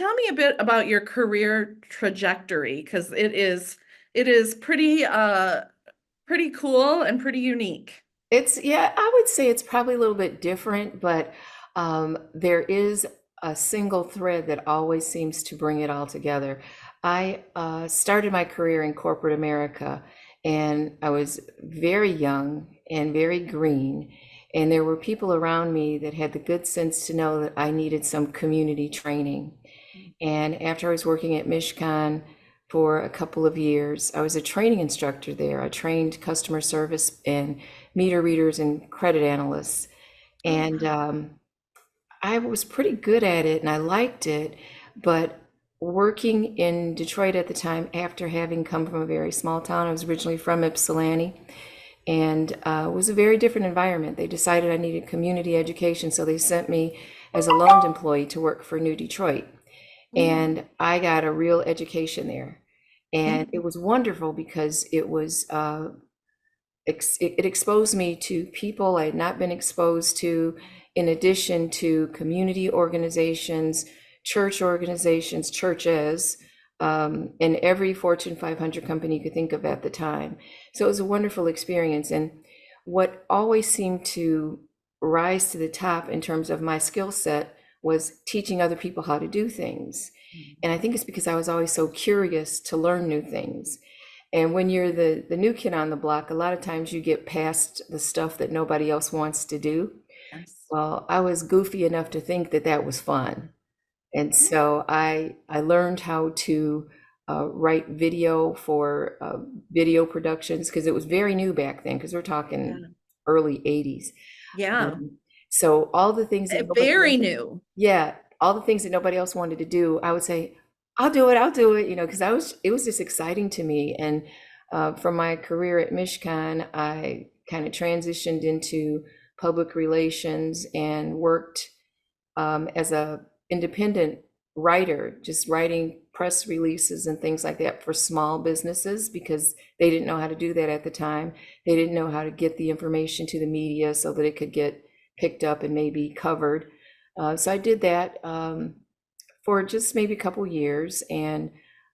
tell me a bit about your career trajectory, because it is pretty cool and pretty unique. Yeah, I would say it's probably a little bit different, but there is a single thread that always seems to bring it all together. I started my career in corporate America, and I was very young and very green, and there were people around me that had the good sense to know that I needed some community training. And after I was working at Mishcon for a couple of years, I was a training instructor there. I trained customer service and meter readers and credit analysts. Oh, And wow. I was pretty good at it and I liked it. But working in Detroit at the time, after having come from a very small town, I was originally from Ypsilanti, and it was a very different environment. They decided I needed community education, so they sent me as a loaned employee to work for New Detroit. Mm. And I got a real education there. And Mm. it was wonderful because it exposed me to people I had not been exposed to, in addition to community organizations, churches, and every Fortune 500 company you could think of at the time. So it was a wonderful experience. And what always seemed to rise to the top in terms of my skill set was teaching other people how to do things. And I think it's because I was always so curious to learn new things. And when you're the new kid on the block, a lot of times you get past the stuff that nobody else wants to do. Yes. Well, I was goofy enough to think that that was fun. And so I learned how to write video for video productions because it was very new back then, because we're talking Yeah. early 80s. Yeah. So all the things that nobody Very else, new. yeah, all the things that nobody else wanted to do, I would say, I'll do it, because it was just exciting to me. And from my career at Mishcon, I kind of transitioned into public relations and worked as a independent writer, just writing press releases and things like that for small businesses because they didn't know how to do that at the time. They didn't know how to get the information to the media so that it could get picked up and maybe covered. So I did that for just maybe a couple years, and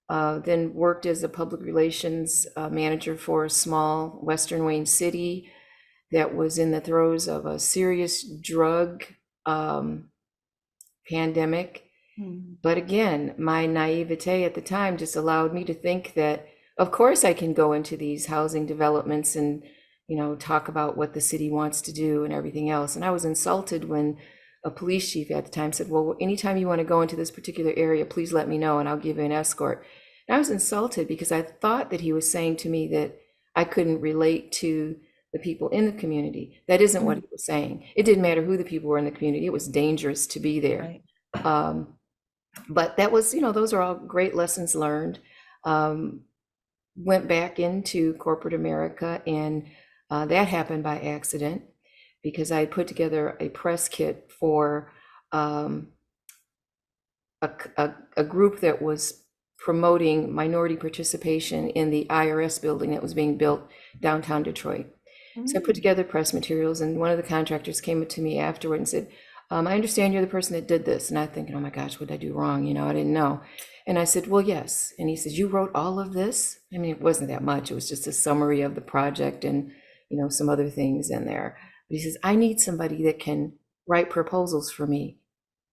then worked as a public relations manager for a small Western Wayne city that was in the throes of a serious drug um, pandemic. Mm. But again, my naivete at the time just allowed me to think that, of course, I can go into these housing developments and, talk about what the city wants to do and everything else. And I was insulted when a police chief at the time said, well, anytime you want to go into this particular area, please let me know and I'll give you an escort. And I was insulted because I thought that he was saying to me that I couldn't relate to the people in the community. That isn't what Mm. he was saying. It didn't matter who the people were in the community. It was dangerous to be there. Right. Um, but that was, those are all great lessons learned. Um, Went back into corporate America, and that happened by accident because I had put together a press kit for um, a group that was promoting minority participation in the IRS building that was being built downtown Detroit. So I put Mm. together press materials, and one of the contractors came up to me afterward and said, I understand you're the person that did this. And I thinking, oh my gosh, what did I do wrong? I didn't know. And I said, well, yes. And he says, you wrote all of this? I mean, it wasn't that much. It was just a summary of the project and, some other things in there. But he says, I need somebody that can write proposals for me.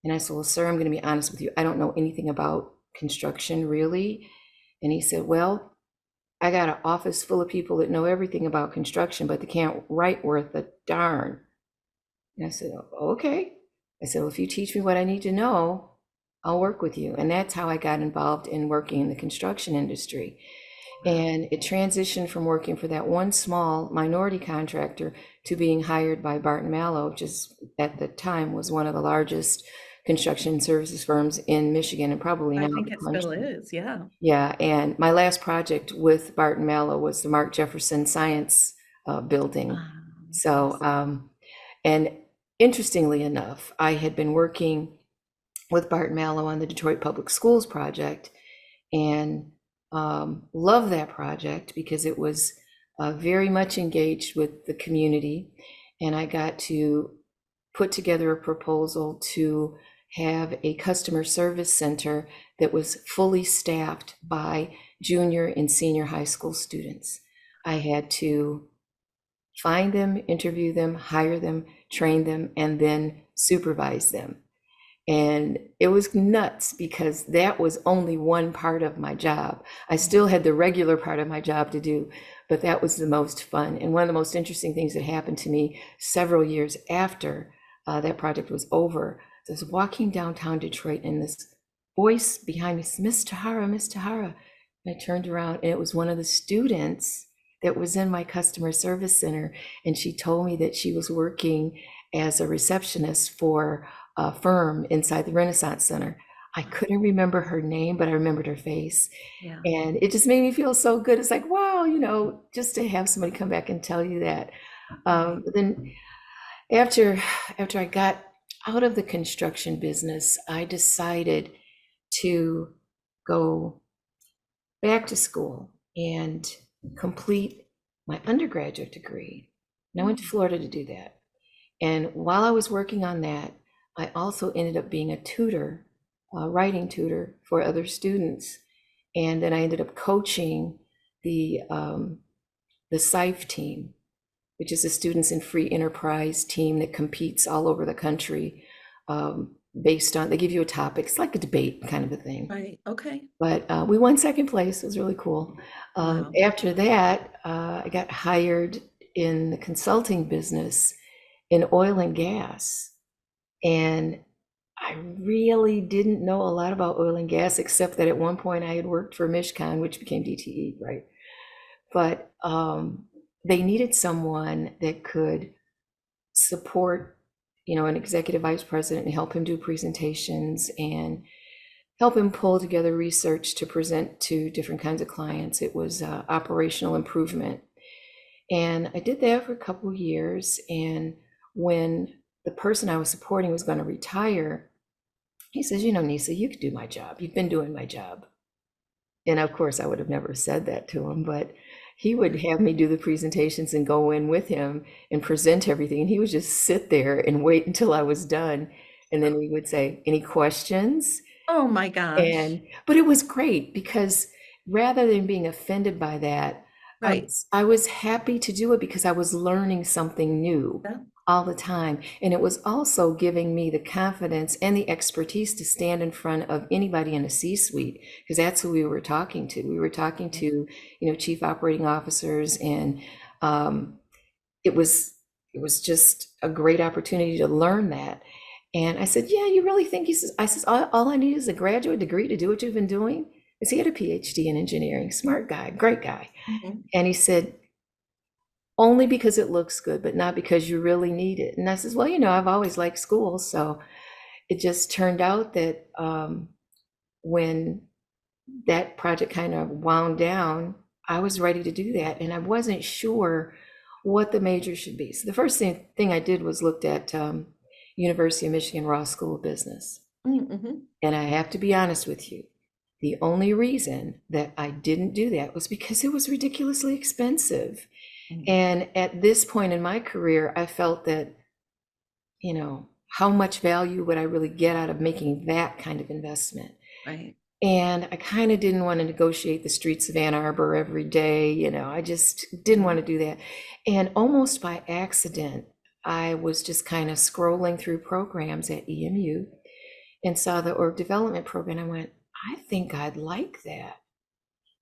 And I said, well, sir, I'm going to be honest with you. I don't know anything about construction really. And he said, well, I got an office full of people that know everything about construction, but they can't write worth a darn. And I said, "Oh, okay." I said, well, if you teach me what I need to know, I'll work with you. And that's how I got involved in working in the construction industry. Wow. And it transitioned from working for that one small minority contractor to being hired by Barton Mallow, which is at the time was one of the largest construction services firms in Michigan and probably I now think the it still country. is. Yeah. Yeah, and my last project with Barton Mallow was the Mark Jefferson Science Building. So, Yes. and interestingly enough, I had been working with Barton Mallow on the Detroit Public Schools project, and loved that project because it was very much engaged with the community. And I got to put together a proposal to have a customer service center that was fully staffed by junior and senior high school students. I had to find them, interview them, hire them, train them, and then supervise them. And it was nuts because that was only one part of my job. I still had the regular part of my job to do, but that was the most fun. And one of the most interesting things that happened to me several years after that project was over, I was walking downtown Detroit and this voice behind me said, "Miss Tahara, Miss Tahara." And I turned around and it was one of the students that was in my customer service center. And she told me that she was working as a receptionist for a firm inside the Renaissance Center. I couldn't remember her name, but I remembered her face. Yeah. And it just made me feel so good. It's like, wow, you know, just to have somebody come back and tell you that. But then after I got out of the construction business, I decided to go back to school and complete my undergraduate degree. And I went to Florida to do that. And while I was working on that, I also ended up being a tutor, a writing tutor for other students. And then I ended up coaching the SIFE team, which is a Students in Free Enterprise team that competes all over the country based on, they give you a topic. It's like a debate kind of a thing. Right. Okay. But we won second place. It was really cool. Wow. After that, I got hired in the consulting business in oil and gas. And I really didn't know a lot about oil and gas, except that at one point I had worked for Mishcon, which became DTE, right? But they needed someone that could support, you know, an executive vice president and help him do presentations and help him pull together research to present to different kinds of clients. It was operational improvement. And I did that for a couple of years. And when the person I was supporting was going to retire, he says, "You know, Nisha, you could do my job. You've been doing my job." And of course, I would have never said that to him, but he would have me do the presentations and go in with him and present everything. And he would just sit there and wait until I was done. And then we would say, "Any questions?" Oh my gosh. But it was great because rather than being offended by that, Right. I was happy to do it because I was learning something new Yeah. all the time. And it was also giving me the confidence and the expertise to stand in front of anybody in a C-suite, because that's who we were talking to. We were talking to, you know, chief operating officers, and it was just a great opportunity to learn that. And I said, "Yeah, you really think?" I says, all I need is a graduate degree to do what you've been doing." Because he had a PhD in engineering, smart guy, great guy. Mhm. And he said, "Only because it looks good, but not because you really need it." And I says, "Well, you know, I've always liked school." So it just turned out that when that project kind of wound down, I was ready to do that. And I wasn't sure what the major should be. So the first thing I did was looked at University of Michigan Ross School of Business. Mm-hmm. And I have to be honest with you, the only reason that I didn't do that was because it was ridiculously expensive. And at this point in my career, I felt that, you know, how much value would I really get out of making that kind of investment? Right. And I kind of didn't want to negotiate the streets of Ann Arbor every day. You know, I just didn't want to do that. And almost by accident, I was just kind of scrolling through programs at EMU and saw the org development program. I went, I think I'd like that.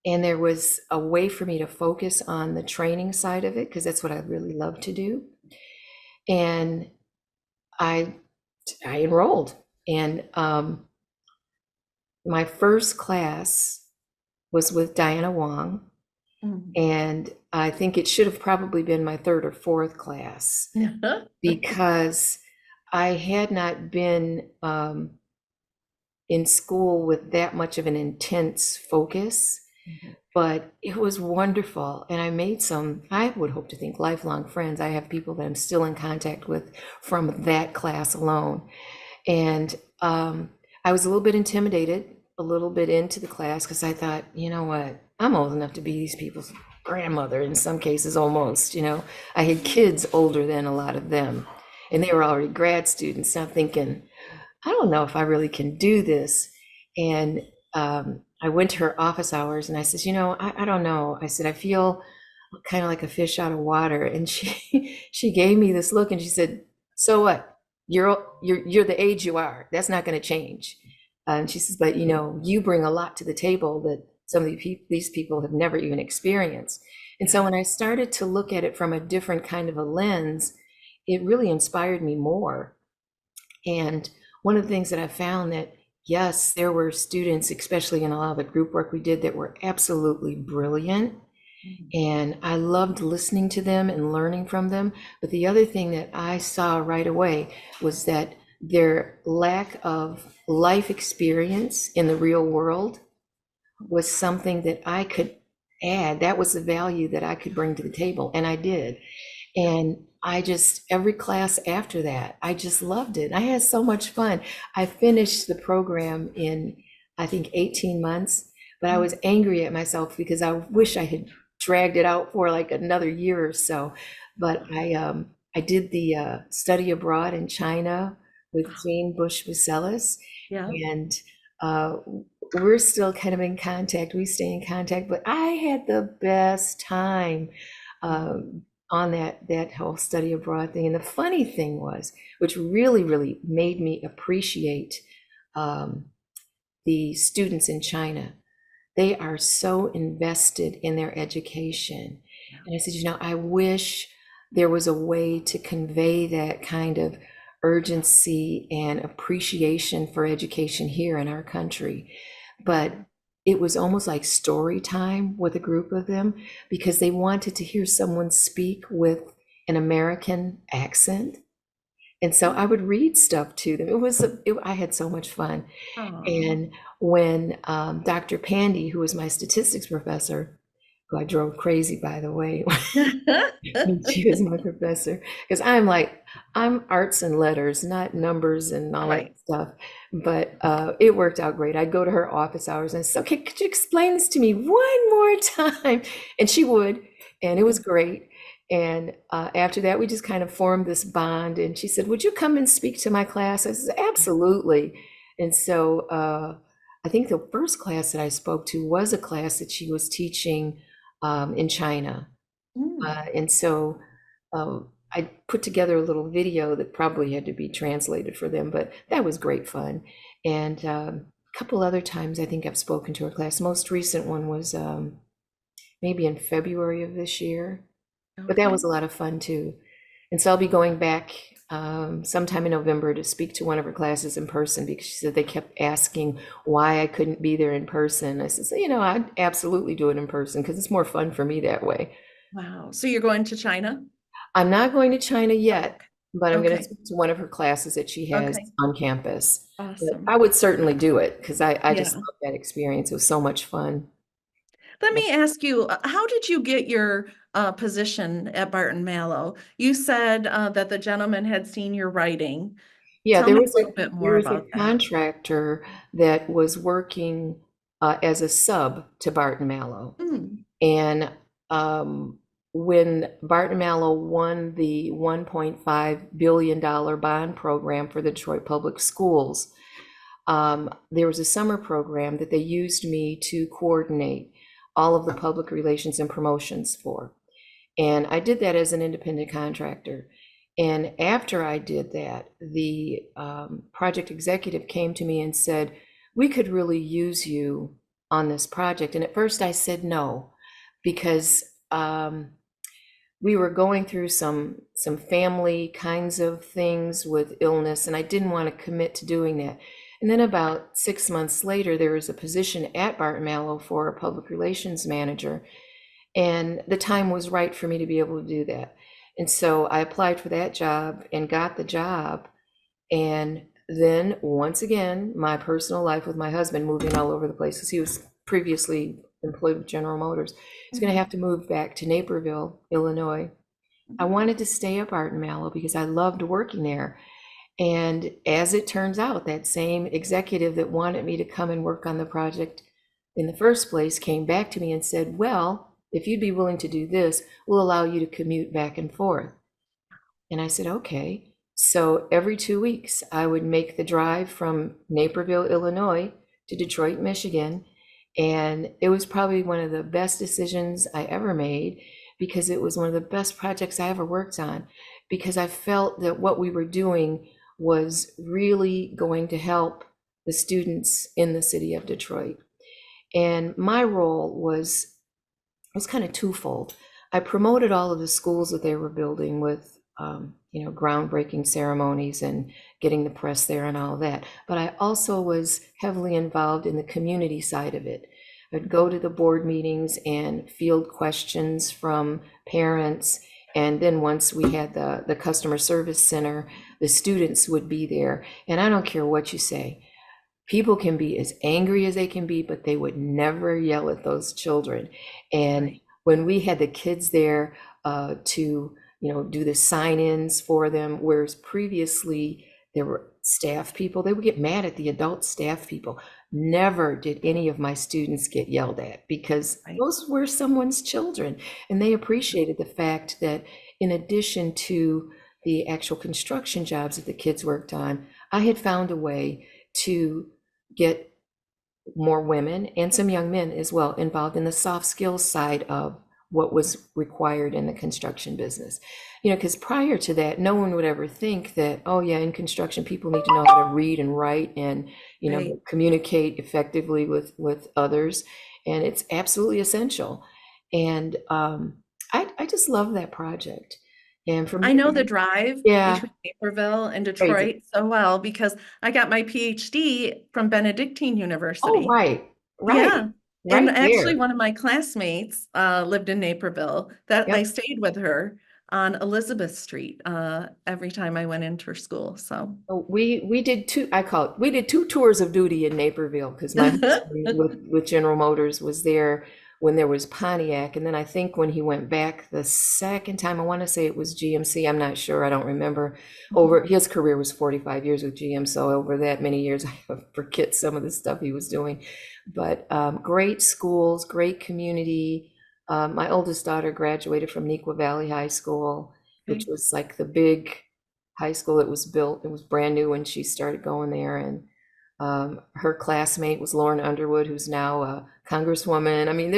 And there was a way for me to focus on the training side of it, because that's what I really love to do. And I enrolled. And my first class was with Diana Wong. And I think it should have probably been my third or fourth class, because I had not been in school with that much of an intense focus. But it was wonderful. And I made some, I would hope to think, lifelong friends. I have people that I'm still in contact with from that class alone. And I was a little bit intimidated, a little bit into the class, because I thought, you know what, I'm old enough to be these people's grandmother in some cases, almost. You know, I had kids older than a lot of them, and they were already grad students. So I'm thinking, I don't know if I really can do this. And I went to her office hours and I said, I don't know. I said, I feel kind of like a fish out of water. And she gave me this look and she said, so what? You're the age you are. That's not going to change. And she says, but you bring a lot to the table that some of these people have never even experienced. And so when I started to look at it from a different kind of a lens, it really inspired me more. And one of the things that I found that, yes, there were students, especially in a lot of the group work we did, that were absolutely brilliant. And I loved listening to them and learning from them. But the other thing that I saw right away was that their lack of life experience in the real world was something that I could add. That was the value that I could bring to the table. And I did. And every class after that, I just loved it. I had so much fun. I finished the program in, I think, 18 months, but I was angry at myself because I wish I had dragged it out for like another year or so. But I did the study abroad in China with Jane Bush Viselis. Yeah. And we're still kind of in contact. We stay in contact, but I had the best time on that whole study abroad thing. And the funny thing was, which really, really made me appreciate the students in China, they are so invested in their education. And I said, I wish there was a way to convey that kind of urgency and appreciation for education here in our country. But it was almost like story time with a group of them because they wanted to hear someone speak with an American accent. And so I would read stuff to them. I had so much fun. And when Dr. Pandy, who was my statistics professor, who I drove crazy, by the way, when she was my professor, because I'm arts and letters, not numbers and all that stuff. But it worked out great. I'd go to her office hours and I said, okay, could you explain this to me one more time? And she would, and it was great. And after that, we just kind of formed this bond. And she said, would you come and speak to my class? I said, absolutely. And so I think the first class that I spoke to was a class that she was teaching in China. And so I put together a little video that probably had to be translated for them, but that was great fun. And a couple other times I think I've spoken to her class. Most recent one was maybe in February of this year, but that was a lot of fun too. And so I'll be going back sometime in November to speak to one of her classes in person because she said they kept asking why I couldn't be there in person. I said, I'd absolutely do it in person because it's more fun for me that way. Wow. So you're going to China? I'm not going to China yet, but I'm going to speak to one of her classes that she has on campus. Awesome. I would certainly do it because I just love that experience. It was so much fun. Let me ask you, how did you get your position at Barton Mallow? You said that the gentleman had seen your writing. Yeah, Tell me a little bit more about that. Contractor that was working as a sub to Barton Mallow. And when Barton Mallow won the $1.5 billion bond program for the Detroit Public Schools, there was a summer program that they used me to coordinate all of the public relations and promotions for. And I did that as an independent contractor. And after I did that, the project executive came to me and said, we could really use you on this project. And at first I said no, because we were going through some family kinds of things with illness, and I didn't want to commit to doing that. And then about 6 months later, there was a position at Barton Mallow for a public relations manager. And the time was right for me to be able to do that. And so I applied for that job and got the job. And then once again, my personal life with my husband moving all over the place, because he was previously employed with General Motors. He's going to have to move back to Naperville, Illinois. I wanted to stay at Barton Mallow because I loved working there. And as it turns out, that same executive that wanted me to come and work on the project in the first place came back to me and said, well, if you'd be willing to do this, we'll allow you to commute back and forth. And I said, okay. So every 2 weeks, I would make the drive from Naperville, Illinois to Detroit, Michigan. And it was probably one of the best decisions I ever made, because it was one of the best projects I ever worked on, because I felt that what we were doing was really going to help the students in the city of Detroit. And my role was kind of twofold. I promoted all of the schools that they were building with, groundbreaking ceremonies and getting the press there and all that. But I also was heavily involved in the community side of it. I'd go to the board meetings and field questions from parents. And then once we had the customer service center, the students would be there. And I don't care what you say. People can be as angry as they can be, but they would never yell at those children. And Right. when we had the kids there to do the sign-ins for them, whereas previously there were staff people, they would get mad at the adult staff people. Never did any of my students get yelled at, because Right. those were someone's children, and they appreciated the fact that in addition to the actual construction jobs that the kids worked on, I had found a way to get more women and some young men as well involved in the soft skills side of what was required in the construction business. Because prior to that, no one would ever think that, oh yeah, in construction, people need to know how to read and write and, Right. communicate effectively with others. And it's absolutely essential. And I just love that project. And for I me, know the drive yeah, between Naperville and crazy. Detroit so well because I got my PhD from Benedictine Oh, University. right, Yeah. And right actually, there. one of my classmates lived in Naperville that I Yep. stayed with her on Elizabeth Street every time I went into her school. So, So we did two, we did two tours of duty in Naperville, because my husband with General Motors was there when there was Pontiac. And then I think when he went back the second time, I want to say it was GMC. I'm not sure. I don't remember. Over his career was 45 years with GM. So over that many years, I forget some of the stuff he was doing. But great schools, great community. My oldest daughter graduated from Neuqua Valley High School, which Okay. was like the big high school that was built. It was brand new when she started going there. And her classmate was Lauren Underwood, who's now a congresswoman. I mean,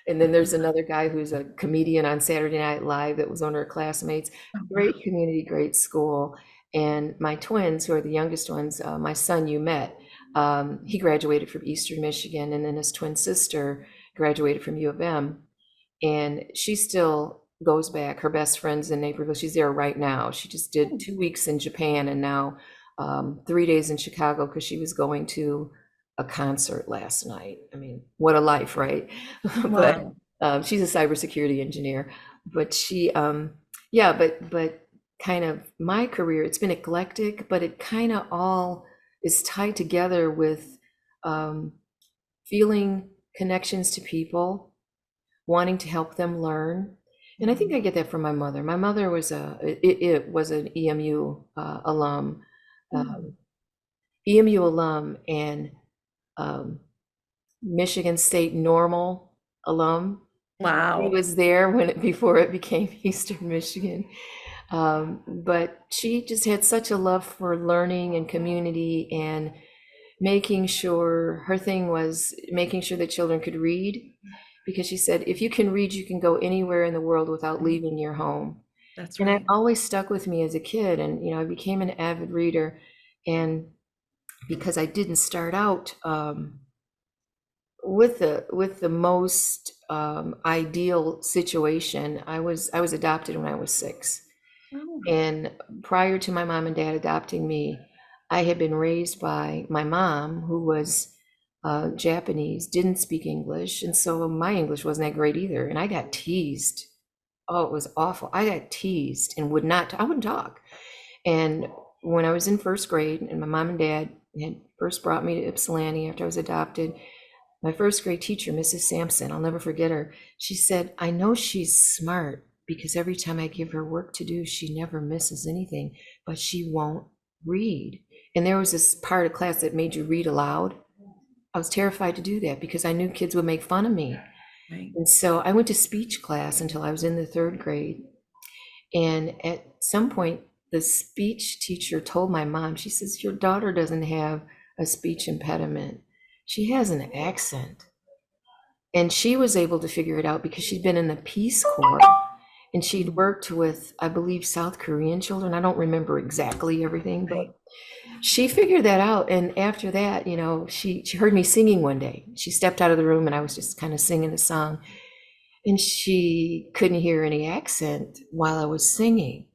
and then there's another guy who's a comedian on Saturday Night Live that was one of her classmates. Oh, Great wow. community, great school. And my twins, who are the youngest ones, my son you met, he graduated from Eastern Michigan, and then his twin sister graduated from U of M. And she still goes back. Her best friend's in Naperville. She's there right now. She just did 2 weeks in Japan and now 3 days in Chicago, because she was going to a concert last night. I mean, what a life, right? But Wow. she's a cybersecurity engineer. But yeah, but kind of my career, it's been eclectic, but it kind of all is tied together with um, feeling connections to people, wanting to help them learn. And I think I get that from my mother. My mother was it was an EMU alum, Mm. um, EMU alum, and um, Michigan State Normal alum. He Wow. was there before it became Eastern Michigan. But she just had such a love for learning and community, and making sure her thing was making sure that children could read, because she said, if you can read, you can go anywhere in the world without Right. leaving your home. That's And it right. always stuck with me as a kid. And, I became an avid reader. And because I didn't start out with the most ideal situation, I was adopted when I was 6. Oh, And prior to my mom and dad adopting me, I had been raised by my mom, who was Japanese, didn't speak English. And so my English wasn't that great either. And I got teased. Oh, it was awful. I got teased and I wouldn't talk. And when I was in first grade, and my mom and dad had first brought me to Ypsilanti after I was adopted, my first grade teacher, Mrs. Sampson, I'll never forget her. She said, I know she's smart because every time I give her work to do, she never misses anything, but she won't read. And there was this part of class that made you read aloud. I was terrified to do that because I knew kids would make fun of me. right. And so I went to speech class until I was in the third grade. And at some point, the speech teacher told my mom, she says, your daughter doesn't have a speech impediment. She has an accent. And she was able to figure it out because she'd been in the Peace Corps and she'd worked with, I believe, South Korean children. I don't remember exactly everything, but Right. she figured that out. And after that, she heard me singing one day. She stepped out of the room and I was just kind of singing a song. And she couldn't hear any accent while I was singing.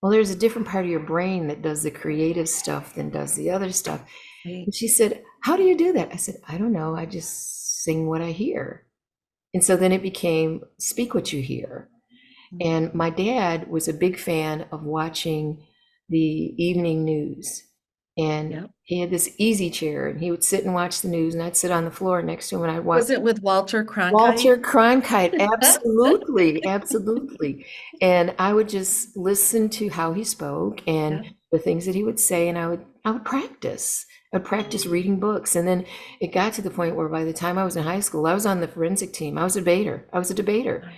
Well, there's a different part of your brain that does the creative stuff than does the other stuff. Right. And she said, how do you do that? I said, I don't know. I just sing what I hear. And so then it became speak what you hear. And my dad was a big fan of watching the evening news. And Yep. he had this easy chair and he would sit and watch the news and I'd sit on the floor next to him and I'd watch. Was it with Walter Cronkite? Walter Cronkite, absolutely, absolutely. And I would just listen to how he spoke and Yeah. the things that he would say, and I would practice. I'd practice reading books. And then it got to the point where by the time I was in high school, I was on the forensic team. I was a debater.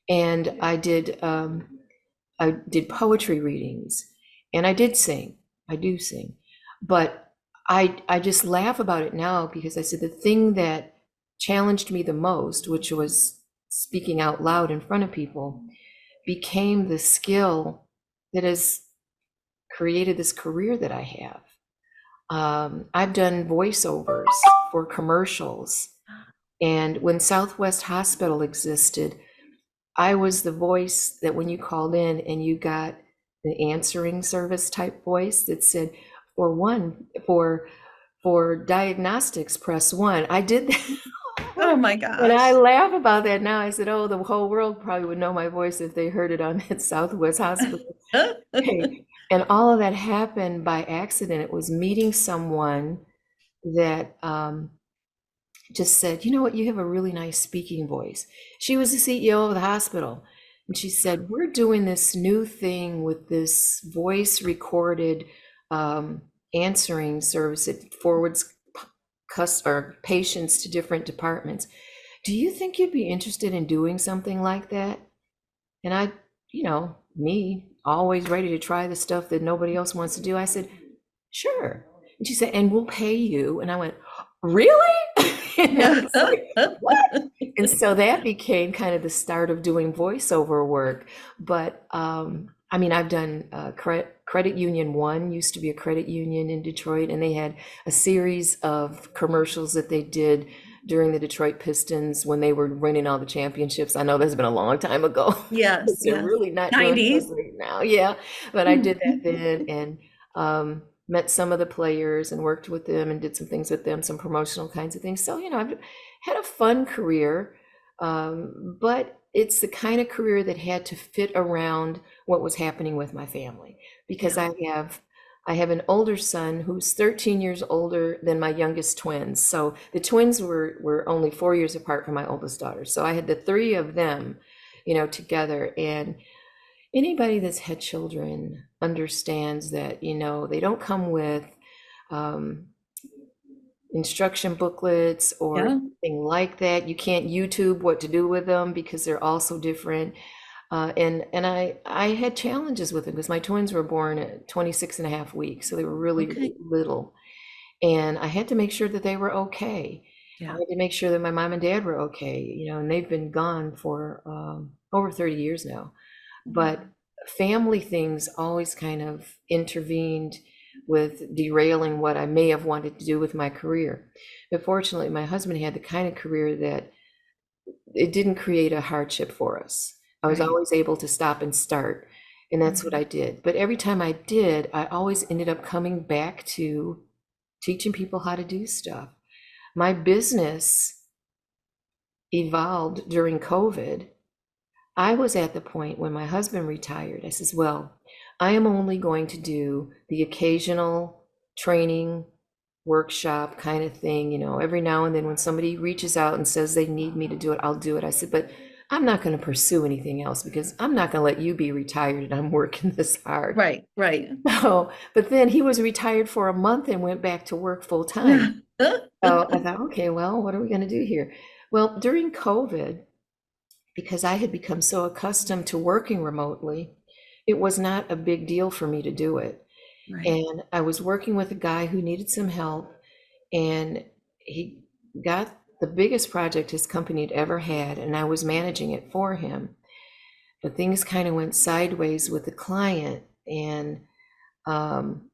And I did poetry readings and I did sing. I do sing. But I just laugh about it now because I said the thing that challenged me the most, which was speaking out loud in front of people, became the skill that has created this career that I have. I've done voiceovers for commercials. And when Southwest Hospital existed, I was the voice that when you called in and you got the answering service type voice that said, for diagnostics, press 1. I did that. Oh my And I gosh. laugh about that now. I said, oh, the whole world probably would know my voice if they heard it on that Southwest Hospital. Hey, and all of that happened by accident. It was meeting someone that just said, you know what, you have a really nice speaking voice. She was the CEO of the hospital. And she said, we're doing this new thing with this voice recorded answering service. It forwards patients to different departments. Do you think you'd be interested in doing something like that? And I, me, always ready to try the stuff that nobody else wants to do. I said, sure. And she said, and we'll pay you. And I went, really? And I was like, what? And so that became kind of the start of doing voiceover work. But I've done Credit Union One, used to be a credit union in Detroit, and they had a series of commercials that they did during the Detroit Pistons when they were winning all the championships. I know that's been a long time ago. Yes, They're yes. really not doing so 90s. great now. Yeah, but I did that then and met some of the players and worked with them and did some things with them, some promotional kinds of things. So, I've had a fun career, but it's the kind of career that had to fit around what was happening with my family because Yeah. I have an older son who's 13 years older than my youngest twins. So the twins were only 4 years apart from my oldest daughter. So I had the three of them, together. And anybody that's had children understands that, they don't come with instruction booklets or Yeah. anything like that. You can't YouTube what to do with them because they're all so different. And I had challenges with them because my twins were born at 26 and a half weeks. So they were really, Okay. really little. And I had to make sure that they were okay. I Yeah. had to make sure that my mom and dad were okay, and they've been gone for over 30 years now. But family things always kind of intervened with derailing what I may have wanted to do with my career. But fortunately, my husband had the kind of career that it didn't create a hardship for us. I was Right. always able to stop and start, and that's what I did. But every time I did, I always ended up coming back to teaching people how to do stuff. My business evolved during COVID. I was at the point when my husband retired. I says, well, I am only going to do the occasional training workshop kind of thing, every now and then when somebody reaches out and says they need me to do it, I'll do it. I said, but I'm not going to pursue anything else because I'm not going to let you be retired and I'm working this hard. Right, right. So, but then he was retired for a month and went back to work full time. So I thought, okay, well, what are we going to do here? Well, during COVID, because I had become so accustomed to working remotely, it was not a big deal for me to do it. Right. And I was working with a guy who needed some help, and he got the biggest project his company had ever had, and I was managing it for him. But things kind of went sideways with the client, and um,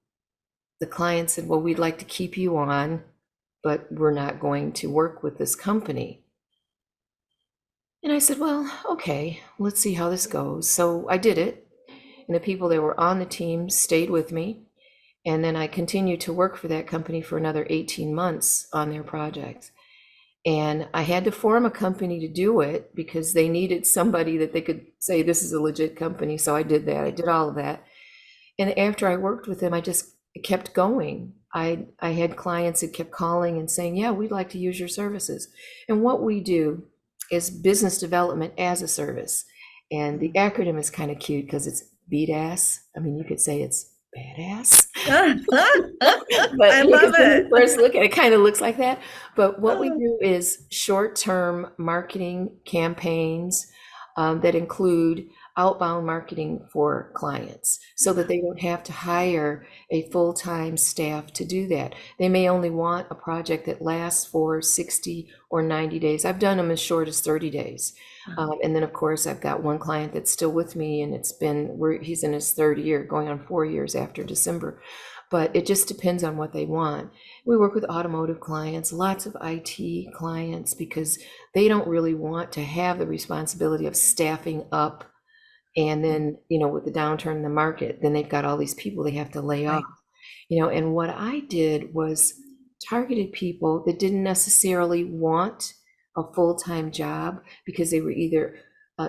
the client said, well, we'd like to keep you on, but we're not going to work with this company. And I said, well, okay, let's see how this goes. So I did it, and the people that were on the team stayed with me. And then I continued to work for that company for another 18 months on their projects. And I had to form a company to do it because they needed somebody that they could say, this is a legit company. So I did that. I did all of that. And after I worked with them, I just kept going. I had clients that kept calling and saying, yeah, we'd like to use your services. And what we do is business development as a service. And the acronym is kind of cute because it's BDAS. I mean, you could say it's badass. But I love because when you it. first look at it, it kind of looks like that. But what we do is short-term marketing campaigns that include outbound marketing for clients so that they don't have to hire a full-time staff to do that. They may only want a project that lasts for 60 or 90 days. I've done them as short as 30 days. And then, of course, I've got one client that's still with me, and he's in his third year, going on 4 years after December. But it just depends on what they want. We work with automotive clients, lots of IT clients, because they don't really want to have the responsibility of staffing up. And then, with the downturn in the market, then they've got all these people they have to lay off. Right. And what I did was targeted people that didn't necessarily want a full-time job because they were either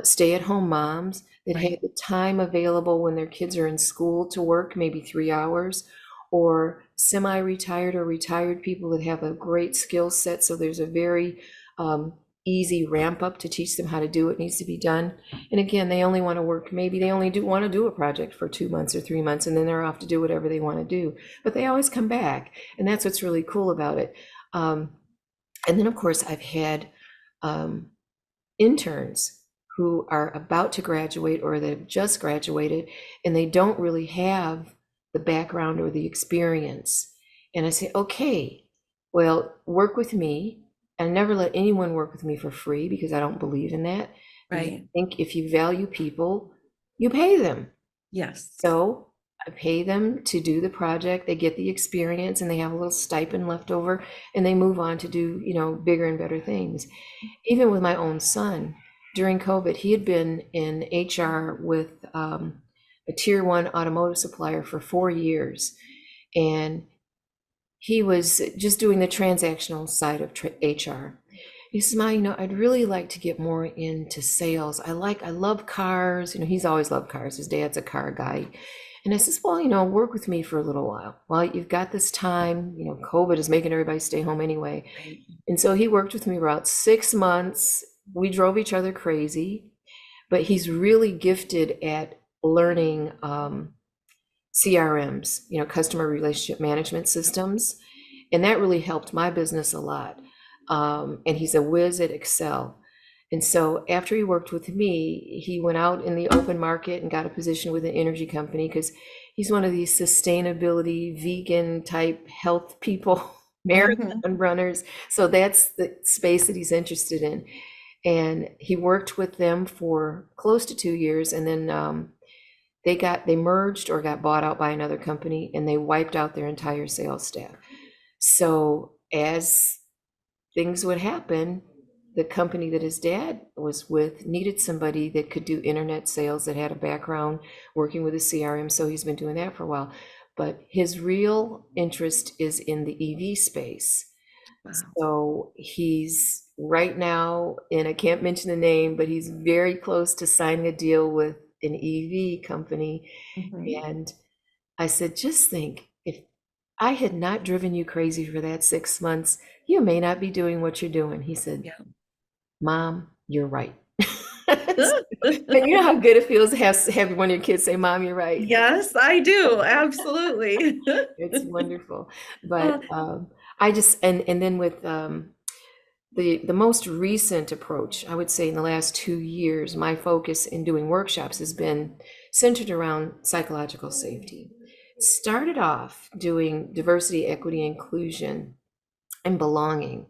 stay-at-home moms that had Right. the time available when their kids are in school to work, maybe 3 hours, or semi-retired or retired people that have a great skill set. So there's a very easy ramp up to teach them how to do what needs to be done. And again, they only want to work, maybe they only want to do a project for 2 months or 3 months, and then they're off to do whatever they want to do. But they always come back, and that's what's really cool about it. And then, of course, I've had interns who are about to graduate or they've just graduated, and they don't really have the background or the experience. And I say, okay, well, work with me. I never let anyone work with me for free because I don't believe in that. Because I Right. think if you value people, you pay them. Yes. So I pay them to do the project, they get the experience, and they have a little stipend left over, and they move on to do, bigger and better things. Even with my own son, during COVID, he had been in HR with a tier one automotive supplier for 4 years. And he was just doing the transactional side of HR. He says, Ma, I'd really like to get more into sales. I love cars. He's always loved cars. His dad's a car guy. And I says, well, work with me for a little while. Well, you've got this time, COVID is making everybody stay home anyway. Right. And so he worked with me about 6 months. We drove each other crazy, but he's really gifted at learning CRMs, customer relationship management systems. And that really helped my business a lot. And he's a whiz at Excel. And so after he worked with me, he went out in the open market and got a position with an energy company because he's one of these sustainability, vegan type health people, marathon runners. So that's the space that he's interested in. And he worked with them for close to 2 years. And then they merged or got bought out by another company, and they wiped out their entire sales staff. So as things would happen, the company that his dad was with needed somebody that could do internet sales, that had a background working with a CRM. So he's been doing that for a while. But his real interest is in the EV space. Wow. So he's right now, and I can't mention the name, but he's very close to signing a deal with an EV company. And I said, just think, if I had not driven you crazy for that 6 months, you may not be doing what you're doing. He said, Yeah. Mom, you're right. And you know how good it feels to have one of your kids say, Mom, you're right. Yes, I do. Absolutely. It's wonderful. But I just, and then with the most recent approach, I would say in the last 2 years, my focus in doing workshops has been centered around psychological safety. Started off doing diversity, equity, inclusion, and belonging.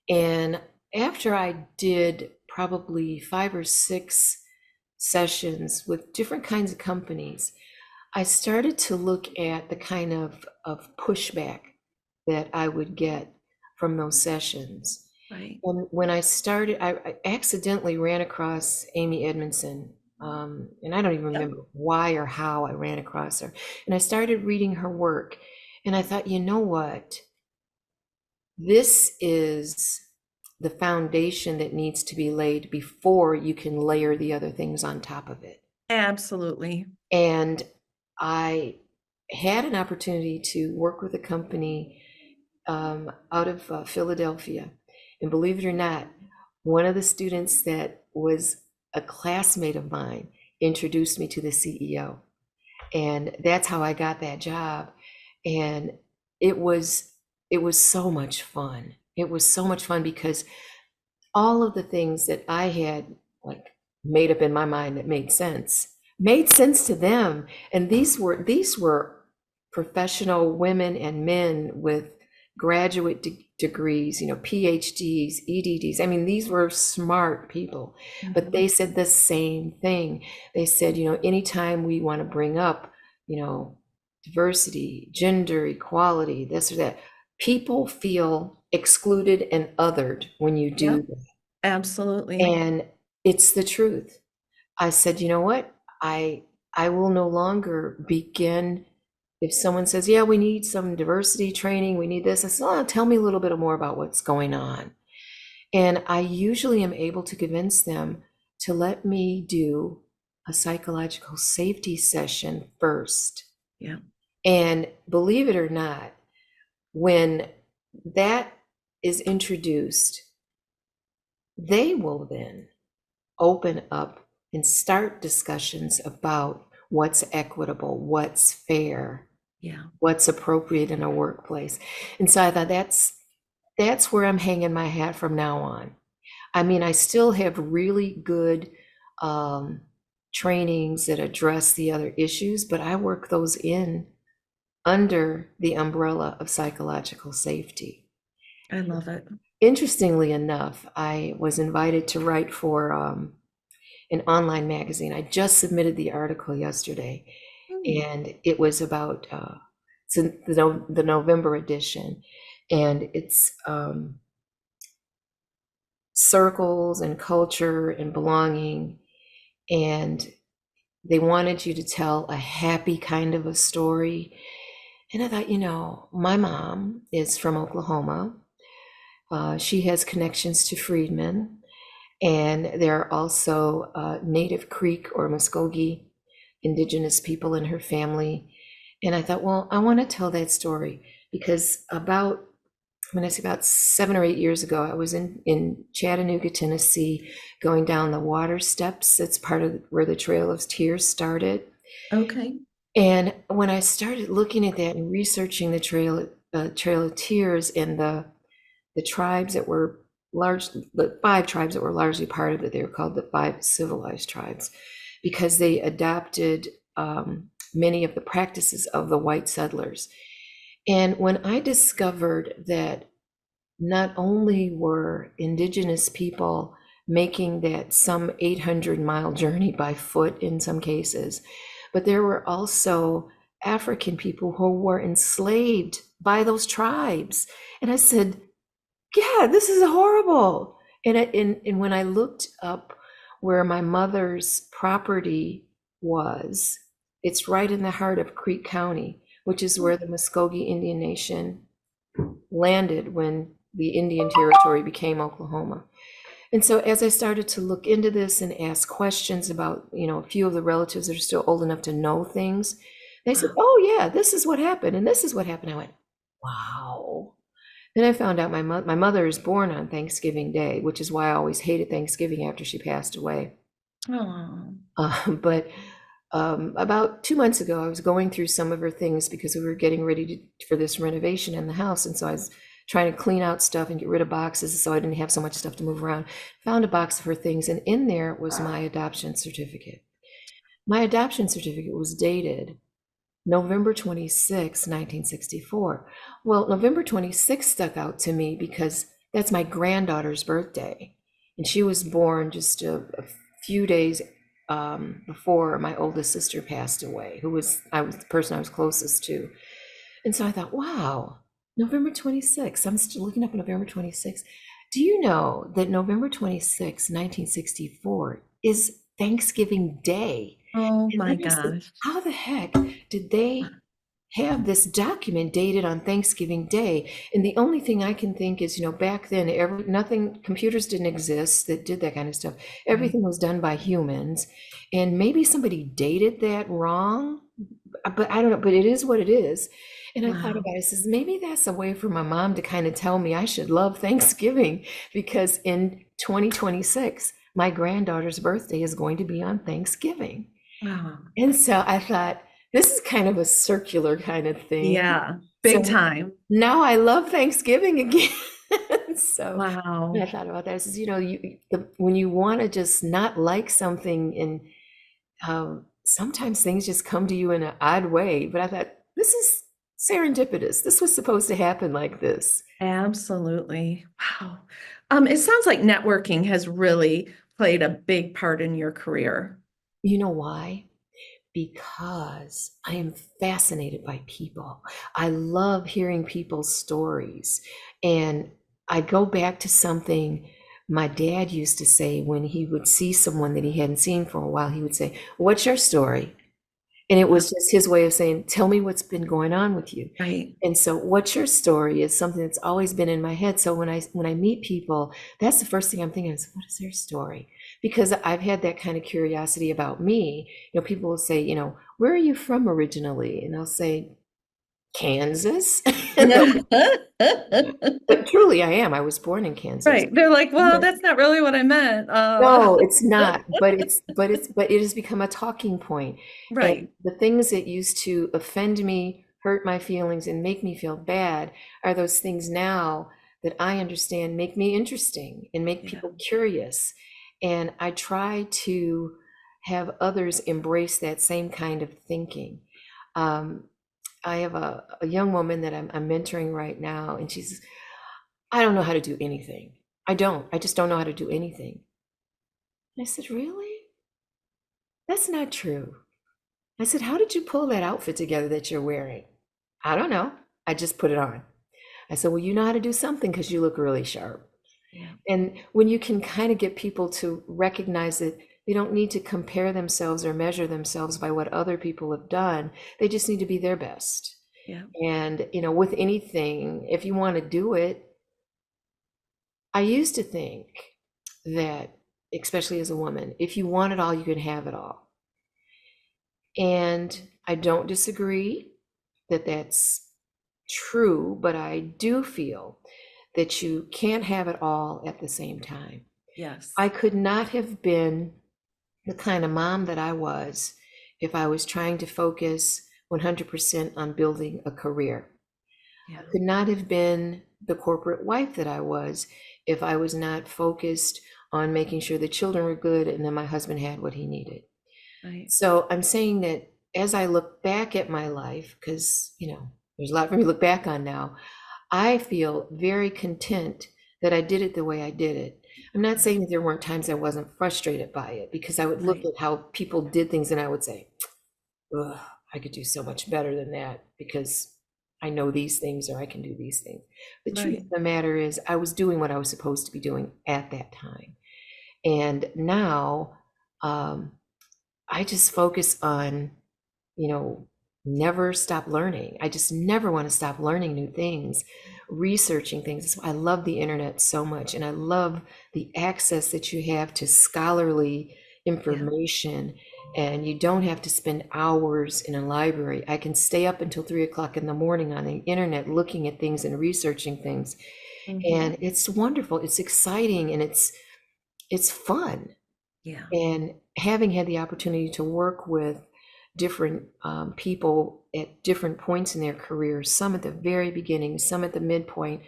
And after I did probably 5 or 6 sessions with different kinds of companies, I started to look at the kind of pushback that I would get from those sessions. Right. When I started, I accidentally ran across Amy Edmondson, and I don't even Yep. remember why or how I ran across her. And I started reading her work, and I thought, you know what? This is the foundation that needs to be laid before you can layer the other things on top of it. Absolutely. And I had an opportunity to work with a company out of Philadelphia. And believe it or not, one of the students that was a classmate of mine introduced me to the CEO. And that's how I got that job. And it was so much fun. It was so much fun because all of the things that I had like made up in my mind that made sense to them. And these were professional women and men with graduate degrees, PhDs, EDDs. I mean, these were smart people, but they said the same thing. They said, anytime we want to bring up, diversity, gender equality, this or that, people feel excluded and othered when you do Yep. that. Absolutely. And it's the truth. I said, you know what? I will no longer begin. If someone says, yeah, we need some diversity training, we need this, I said, oh, tell me a little bit more about what's going on. And I usually am able to convince them to let me do a psychological safety session first. Yeah. And believe it or not, when that is introduced, they will then open up and start discussions about what's equitable, what's fair, Yeah. what's appropriate in a workplace. And so I thought that's where I'm hanging my hat from now on. I mean, I still have really good trainings that address the other issues, but I work those in under the umbrella of psychological safety. I love it. Interestingly enough, I was invited to write for an online magazine. I just submitted the article yesterday, and it was about the November edition, and it's circles and culture and belonging, and they wanted you to tell a happy kind of a story. And I thought, my mom is from Oklahoma. She has connections to freedmen, and there are also Native Creek or Muskogee indigenous people in her family. And I thought, well, I want to tell that story because about 7 or 8 years ago, I was in Chattanooga, Tennessee, going down the water steps. It's part of where the Trail of Tears started. Okay. And when I started looking at that and researching the Trail of Tears and the tribes that were the 5 tribes that were largely part of it, they were called the 5 civilized tribes because they adopted many of the practices of the white settlers. And when I discovered that not only were indigenous people making that some 800-mile journey by foot in some cases, but there were also African people who were enslaved by those tribes. And I said, yeah, this is horrible. And when I looked up where my mother's property was, it's right in the heart of Creek County, which is where the Muskogee Indian Nation landed when the Indian Territory became Oklahoma. And so as I started to look into this and ask questions about, a few of the relatives that are still old enough to know things, they said, oh yeah, this is what happened and this is what happened. I went, wow. Then I found out my mother is born on Thanksgiving Day, which is why I always hated Thanksgiving after she passed away. Oh. But about 2 months ago, I was going through some of her things because we were getting ready for this renovation in the house. And so I was trying to clean out stuff and get rid of boxes so I didn't have so much stuff to move around. Found a box of her things, and in there was my adoption certificate. My adoption certificate was dated November 26, 1964. Well, November 26 stuck out to me because that's my granddaughter's birthday. And she was born just a few days before my oldest sister passed away, I was the person I was closest to. And so I thought, wow, November 26th. I'm still looking up November 26th. Do you know that November 26, 1964 is Thanksgiving Day? Oh And my then I said, gosh. how the heck did they have this document dated on Thanksgiving Day? And the only thing I can think is, back then, computers didn't exist that did that kind of stuff. Everything was done by humans, and maybe somebody dated that wrong, but I don't know, but it is what it is. And I thought Wow. about it, says maybe that's a way for my mom to kind of tell me I should love Thanksgiving, because in 2026, my granddaughter's birthday is going to be on Thanksgiving. Wow. And so I thought, this is kind of a circular kind of thing. Yeah, So big time. now I love Thanksgiving again. So Wow. I thought about that. I says, when you want to just not like something, and sometimes things just come to you in an odd way. But I thought, this is serendipitous. This was supposed to happen like this. Absolutely. Wow. It sounds like networking has really played a big part in your career. You know why? Because I am fascinated by people. I love hearing people's stories. And I go back to something my dad used to say when he would see someone that he hadn't seen for a while. He would say, "What's your story?" And it was just his way of saying, "Tell me what's been going on with you." Right. And so, "What's your story?" is something that's always been in my head. So when I meet people, that's the first thing I'm thinking is, what is their story? Because I've had that kind of curiosity about me. People will say, "Where are you from originally?" And I'll say, "Kansas." But truly, I am. I was born in Kansas. Right. They're like, well, that's not really what I meant. No, it's not, but it has become a talking point. And Right. the things that used to offend me, hurt my feelings, and make me feel bad are those things now that I understand make me interesting and make Yeah. people curious. And I try to have others embrace that same kind of thinking. I have a young woman that I'm mentoring right now, and she says, "I don't know how to do anything. I just don't know how to do anything." And I said, "Really? That's not true." I said, "How did you pull that outfit together that you're wearing?" "I don't know. I just put it on." I said, "Well, you know how to do something because you look really sharp." Yeah. And when you can kind of get people to recognize that they don't need to compare themselves or measure themselves by what other people have done, they just need to be their best. Yeah. And, with anything, if you want to do it, I used to think that, especially as a woman, if you want it all, you can have it all. And I don't disagree that that's true, but I do feel that you can't have it all at the same time. Yes. I could not have been the kind of mom that I was if I was trying to focus 100% on building a career. Yeah. I could not have been the corporate wife that I was if I was not focused on making sure the children were good and then my husband had what he needed. Right. So I'm saying that as I look back at my life, because, there's a lot for me to look back on now, I feel very content that I did it the way I did it. I'm not saying that there weren't times I wasn't frustrated by it, because I would look Right. at how people did things and I would say, "Ugh, I could do so much better than that because I know these things or I can do these things." The truth of the matter is I was doing what I was supposed to be doing at that time. And now I just focus on, never stop learning. I just never want to stop learning new things, researching things. I love the internet so much, and I love the access that you have to scholarly information, and you don't have to spend hours in a library. I can stay up until 3 o'clock in the morning on the internet looking at things and researching things. And it's wonderful, it's exciting, and it's fun. Yeah. And having had the opportunity to work with different people at different points in their careers, some at the very beginning, some at the midpoint,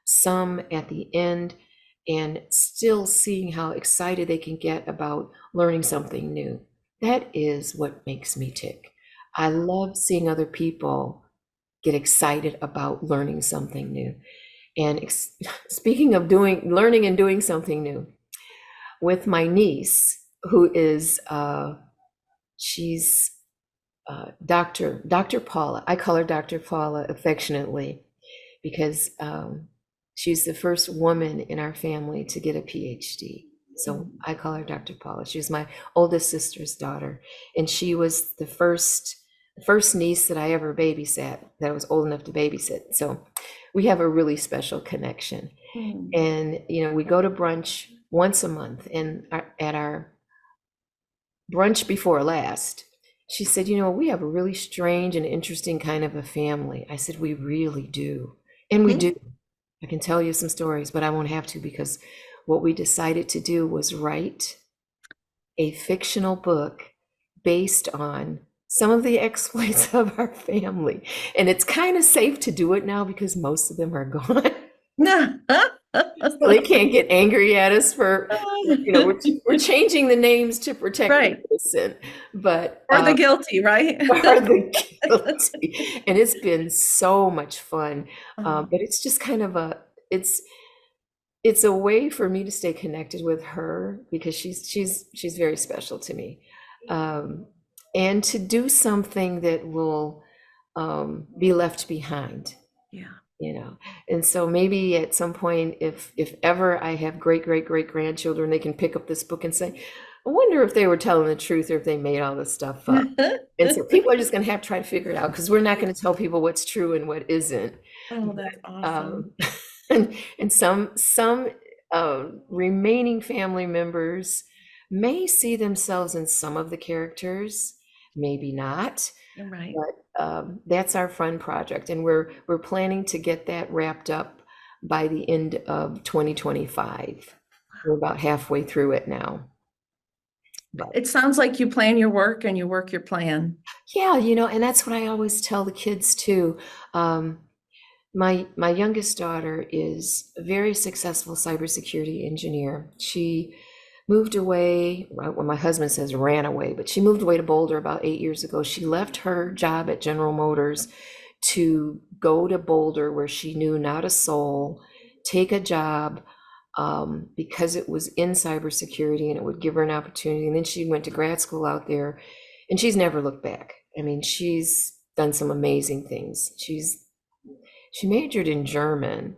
some at the end, and still seeing how excited they can get about learning something new. That is what makes me tick. I love seeing other people get excited about learning something new. And speaking of learning and doing something new, with my niece, who is, she's Dr. Paula. I call her Dr. Paula affectionately because she's the first woman in our family to get a PhD. So I call her Dr. Paula. She was my oldest sister's daughter, and she was the first niece that I ever babysat, that I was old enough to babysit. So we have a really special connection. And we go to brunch once a month, and at our brunch before last, she said, we have a really strange and interesting kind of a family. I said, we really do. And we do. I can tell you some stories, but I won't have to, because what we decided to do was write a fictional book based on some of the exploits of our family. And it's kind of safe to do it now because most of them are gone. So they can't get angry at us for, we're changing the names to protect the innocent, but or the guilty, right? or the guilty. And it's been so much fun. But it's just kind of it's a way for me to stay connected with her, because she's very special to me, and to do something that will be left behind. And so maybe at some point, if ever I have great grandchildren, they can pick up this book and say, I wonder if they were telling the truth or if they made all this stuff up. And so people are just going to have to try to figure it out, because we're not going to tell people what's true and what isn't. Oh, that's awesome. And some remaining family members may see themselves in some of the characters, maybe not. Right. But that's our fun project, and we're planning to get that wrapped up by the end of 2025. We're about halfway through it now. But it sounds like you plan your work and you work your plan. Yeah, and that's what I always tell the kids too. My youngest daughter is a very successful cybersecurity engineer. She moved away, well, my husband says ran away, but she moved away to Boulder about 8 years ago. She left her job at General Motors to go to Boulder, where she knew not a soul, take a job because it was in cybersecurity and it would give her an opportunity. And then she went to grad school out there, and she's never looked back. I mean, she's done some amazing things. She majored in German,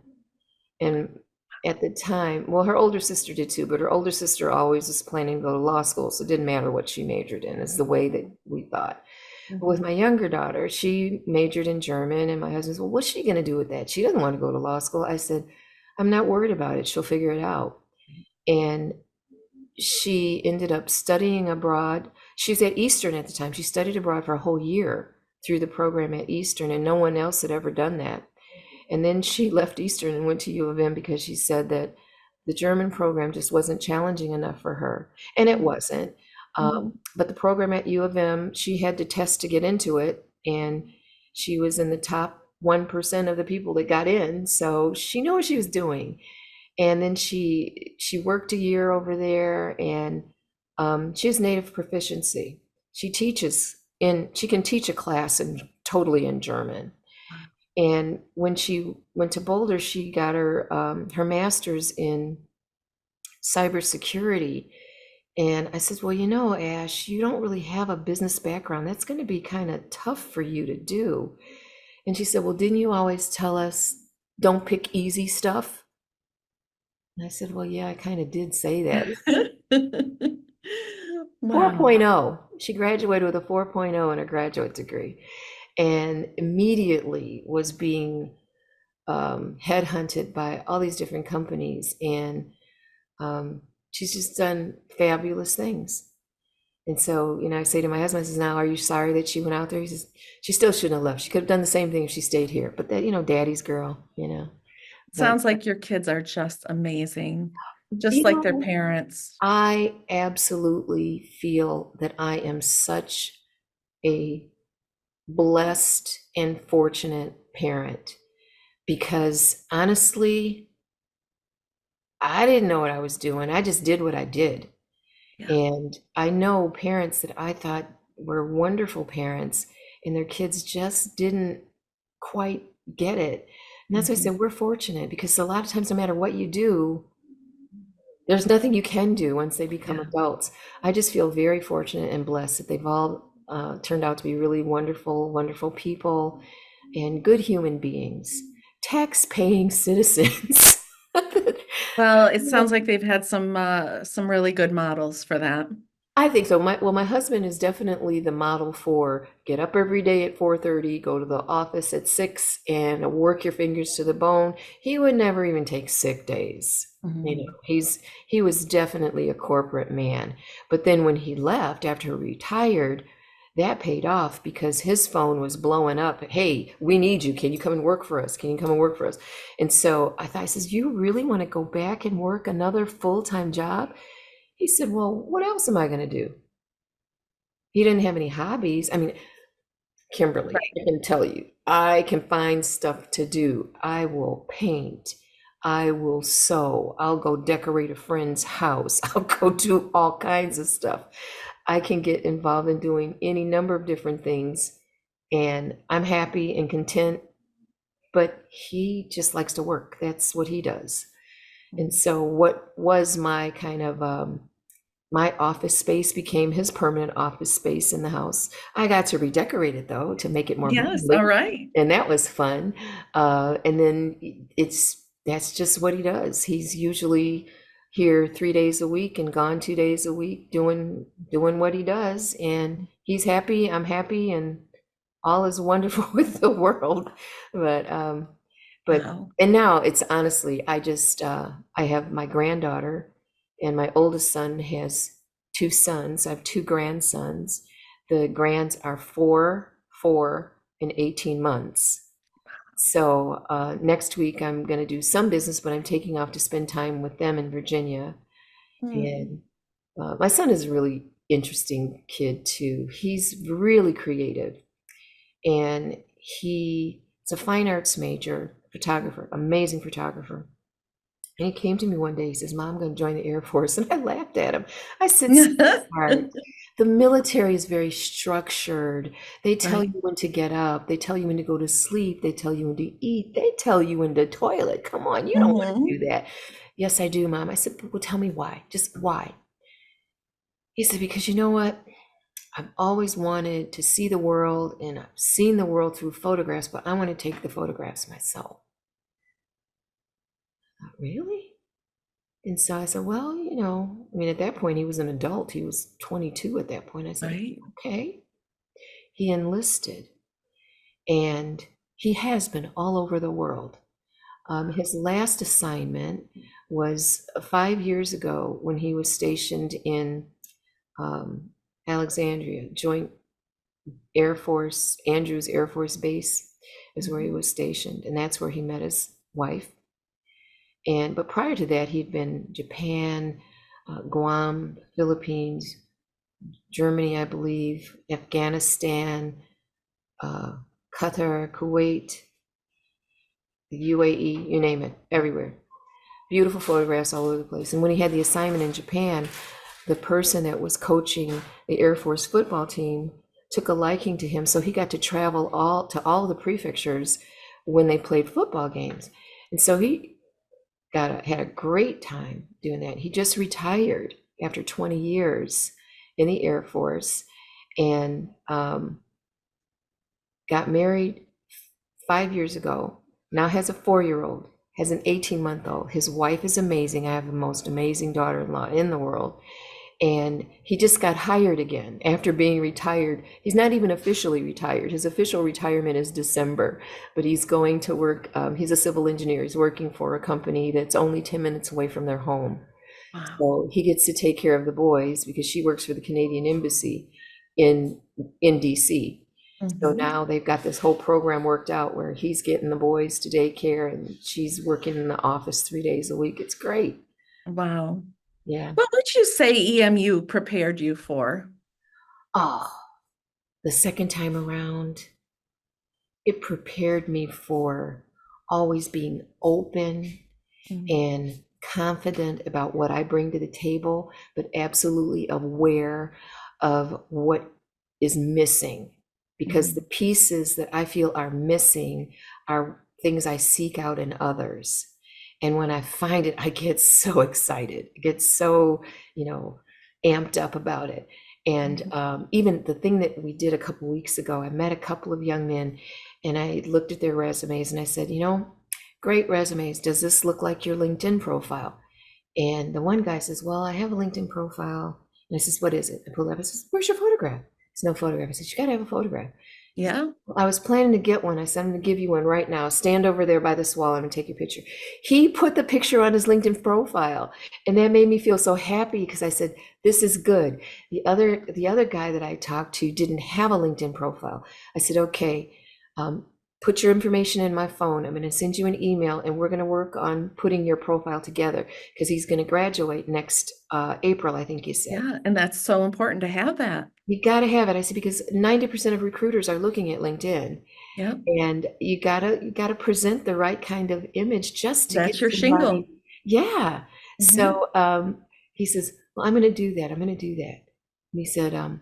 and at the time, well, her older sister did too, but her older sister always was planning to go to law school, so it didn't matter what she majored in, is the way that we thought. But with my younger daughter, she majored in German, and my husband said, well, what's she going to do with that? She doesn't want to go to law school. I said, I'm not worried about it. She'll figure it out. And she ended up studying abroad. She was at Eastern at the time. She studied abroad for a whole year through the program at Eastern, and no one else had ever done that. And then she left Eastern and went to U of M because she said that the German program just wasn't challenging enough for her. And it wasn't. But the program at U of M, she had to test to get into it. And she was in the top 1% of the people that got in. So she knew what she was doing. And then she worked a year over there, and she has native proficiency. She can teach a class totally in German. And when she went to Boulder, she got her master's in cybersecurity. And I said, well, Ash, you don't really have a business background. That's going to be kind of tough for you to do. And she said, well, didn't you always tell us don't pick easy stuff? And I said, well, yeah, I kind of did say that. Wow. 4.0. She graduated with a 4.0 in her graduate degree, and immediately was being headhunted by all these different companies. And she's just done fabulous things. And so, I say to my husband, I says, now, are you sorry that she went out there? He says, she still shouldn't have left. She could have done the same thing if she stayed here. But that, daddy's girl, Sounds like your kids are just amazing, just like their parents. I absolutely feel that I am such a blessed and fortunate parent, because honestly, I didn't know what I was doing. I just did what I did. Yeah. And I know parents that I thought were wonderful parents, and their kids just didn't quite get it. And that's why I Mhm. said we're fortunate, because a lot of times, no matter what you do, there's nothing you can do once they become Yeah. adults. I just feel very fortunate and blessed that they've all turned out to be really wonderful, wonderful people and good human beings, tax-paying citizens. Well, it sounds like they've had some really good models for that. I think so. My husband is definitely the model for get up every day at 4:30, go to the office at 6 and work your fingers to the bone. He would never even take sick days. Mhm. He was definitely a corporate man. But then when he left after he retired, that paid off because his phone was blowing up. Hey, we need you. Can you come and work for us? Can you come and work for us? And so I says, you really want to go back and work another full-time job? He said, well, what else am I going to do? He didn't have any hobbies. I mean, Kimberly, Right. I can tell you, I can find stuff to do. I will paint. I will sew. I'll go decorate a friend's house. I'll go do all kinds of stuff. I can get involved in doing any number of different things, and I'm happy and content. But he just likes to work. That's what he does. And Mhm. so, what was my kind of my office space became his permanent office space in the house. I got to redecorate it though to make it more Yes, manly, all right. and that was fun. And then that's just what he does. He's usually here 3 days a week and gone 2 days a week doing what he does, and he's happy. I'm happy, and all is wonderful with the world. But but Wow. and now it's honestly, I have my granddaughter, and my oldest son has two sons. I have two grandsons. The grands are 4 and 18 months. So next week I'm going to do some business, but I'm taking off to spend time with them in Virginia. Mm. And my son is a really interesting kid too. He's really creative, and he's a fine arts major, photographer, amazing photographer. And he came to me one day, he says, Mom, I'm going to join the Air Force. And I laughed at him. I said, sweetheart, the military is very structured. They tell Right. you when to get up. They tell you when to go to sleep. They tell you when to eat. They tell you when to toilet. Come on, you don't want to Mhm. do that. Yes, I do, Mom. I said, well, tell me why. Just why? He said, because you know what? I've always wanted to see the world, and I've seen the world through photographs, but I want to take the photographs myself. Really? And so I said, well, I mean, at that point, he was an adult. He was 22 at that point. I said, Right. okay. He enlisted, and he has been all over the world. His last assignment was 5 years ago when he was stationed in um, Alexandria, Joint Air Force, Andrews Air Force Base is where he Mhm. was stationed. And that's where he met his wife. But prior to that, he'd been Japan, Guam, Philippines, Germany, I believe, Afghanistan, uh, Qatar, Kuwait, the UAE, you name it, everywhere. Beautiful photographs all over the place. And when he had the assignment in Japan, the person that was coaching the Air Force football team took a liking to him. So he got to travel all the prefectures when they played football games. And so he had a great time doing that. He just retired after 20 years in the Air Force, and got married 5 years ago. Now has a 4-year-old, has an 18-month-old. His wife is amazing. I have the most amazing daughter-in-law in the world. And he just got hired again after being retired. He's not even officially retired. His official retirement is December, but he's going to work. He's a civil engineer. He's working for a company that's only 10 minutes away from their home. Wow. So he gets to take care of the boys because she works for the Canadian Embassy in DC. So Mhm. now they've got this whole program worked out where he's getting the boys to daycare and she's working in the office 3 days a week. It's great. Wow. Yeah. What would you say EMU prepared you for? Oh, the second time around, it prepared me for always being open Mm. and confident about what I bring to the table, but absolutely aware of what is missing. Because the Mhm. pieces that I feel are missing are things I seek out in others. And when I find it, I get so excited, I get so, amped up about it. And Mhm. even the thing that we did a couple weeks ago, I met a couple of young men and I looked at their resumes and I said, great resumes. Does this look like your LinkedIn profile? And the one guy says, well, I have a LinkedIn profile. And I says, what is it? I pull it up and says, where's your photograph? There's no photograph. I said, you gotta have a photograph. He said, Yeah. well, I was planning to get one. I said, I'm gonna give you one right now. Stand over there by this wall. I'm gonna take your picture. He put the picture on his LinkedIn profile. And that made me feel so happy because I said, this is good. The other guy that I talked to didn't have a LinkedIn profile. I said, okay, put your information in my phone. I'm going to send you an email and we're going to work on putting your profile together because he's going to graduate next April, I think you said. Yeah. And that's so important to have that. You got to have it. I said, because 90% of recruiters are looking at LinkedIn Yep. and you gotta present the right kind of image just to get That's your somebody. shingle. Yeah. Mhm. So he says, well, I'm going to do that. I'm going to do that. And he said, I'm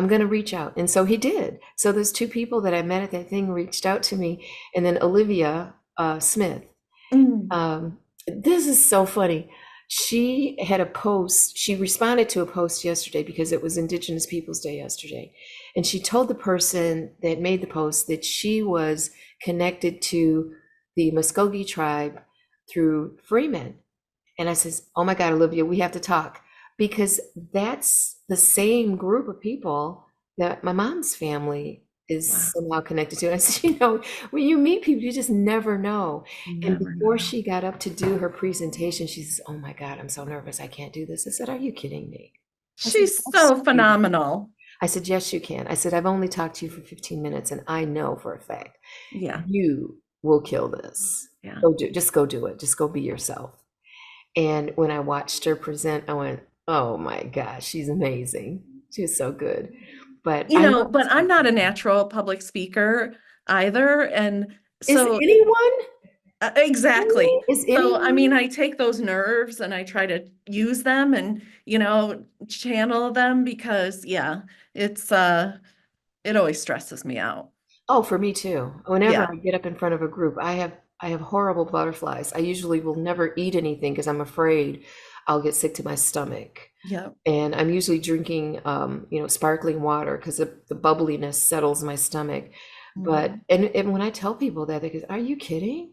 going to reach out. And so he did. So those two people that I met at that thing reached out to me. And then Olivia Smith, Mm. this is so funny. She had a post, she responded to a post yesterday because it was Indigenous Peoples Day yesterday. And she told the person that made the post that she was connected to the Muskogee tribe through Freeman. And I says, oh my God, Olivia, we have to talk because that's the same group of people that my mom's family is Wow. somehow connected to. And I said, when you meet people, you just never know. You And never before know. she got up to do her presentation, she says, oh my God, I'm so nervous. I can't do this. I said, are you kidding me? I said, She's yes, so you can. phenomenal. I said, yes, you can. I said, I've only talked to you for 15 minutes and I know for a fact Yeah. you will kill this. Yeah. Just go do it. Just go be yourself. And when I watched her present, I went, oh my gosh, she's amazing. She was so good. But I love But I'm not a talking. natural public speaker either. And Is so, anyone? exactly. Really? Is So, I mean, anyone? I take those nerves and I try to use them and, channel them because, yeah, it's, it always stresses me out. Oh, for me too. Whenever Yeah. I get up in front of a group, I have horrible butterflies. I usually will never eat anything because I'm afraid I'll get sick to my stomach. Yeah. And I'm usually drinking, sparkling water because the bubbliness settles my stomach. But Mhm. and when I tell people that, they go, "Are you kidding?"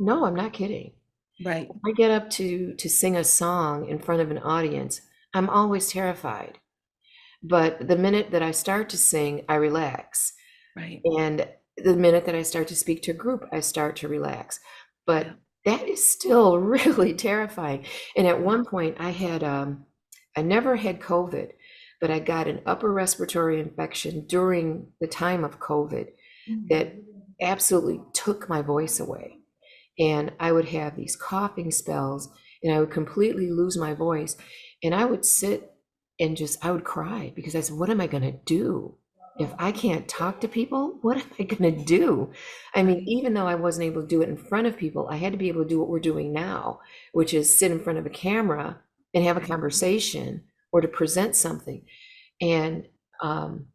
No, I'm not kidding. Right. I get up to sing a song in front of an audience, I'm always terrified. But the minute that I start to sing, I relax. Right. And the minute that I start to speak to a group, I start to relax. Yeah. But that is still really terrifying. And at Yeah. one point, I never had COVID, but I got an upper respiratory infection during the time of COVID Mm. that absolutely took my voice away. And I would have these coughing spells and I would completely lose my voice. And I would sit and I would cry because I said, what am I going to do? If I can't talk to people, what am I going to do? I mean, Right. even though I wasn't able to do it in front of people, I had to be able to do what we're doing now, which is sit in front of a camera and have a Right. conversation or to present something. And um,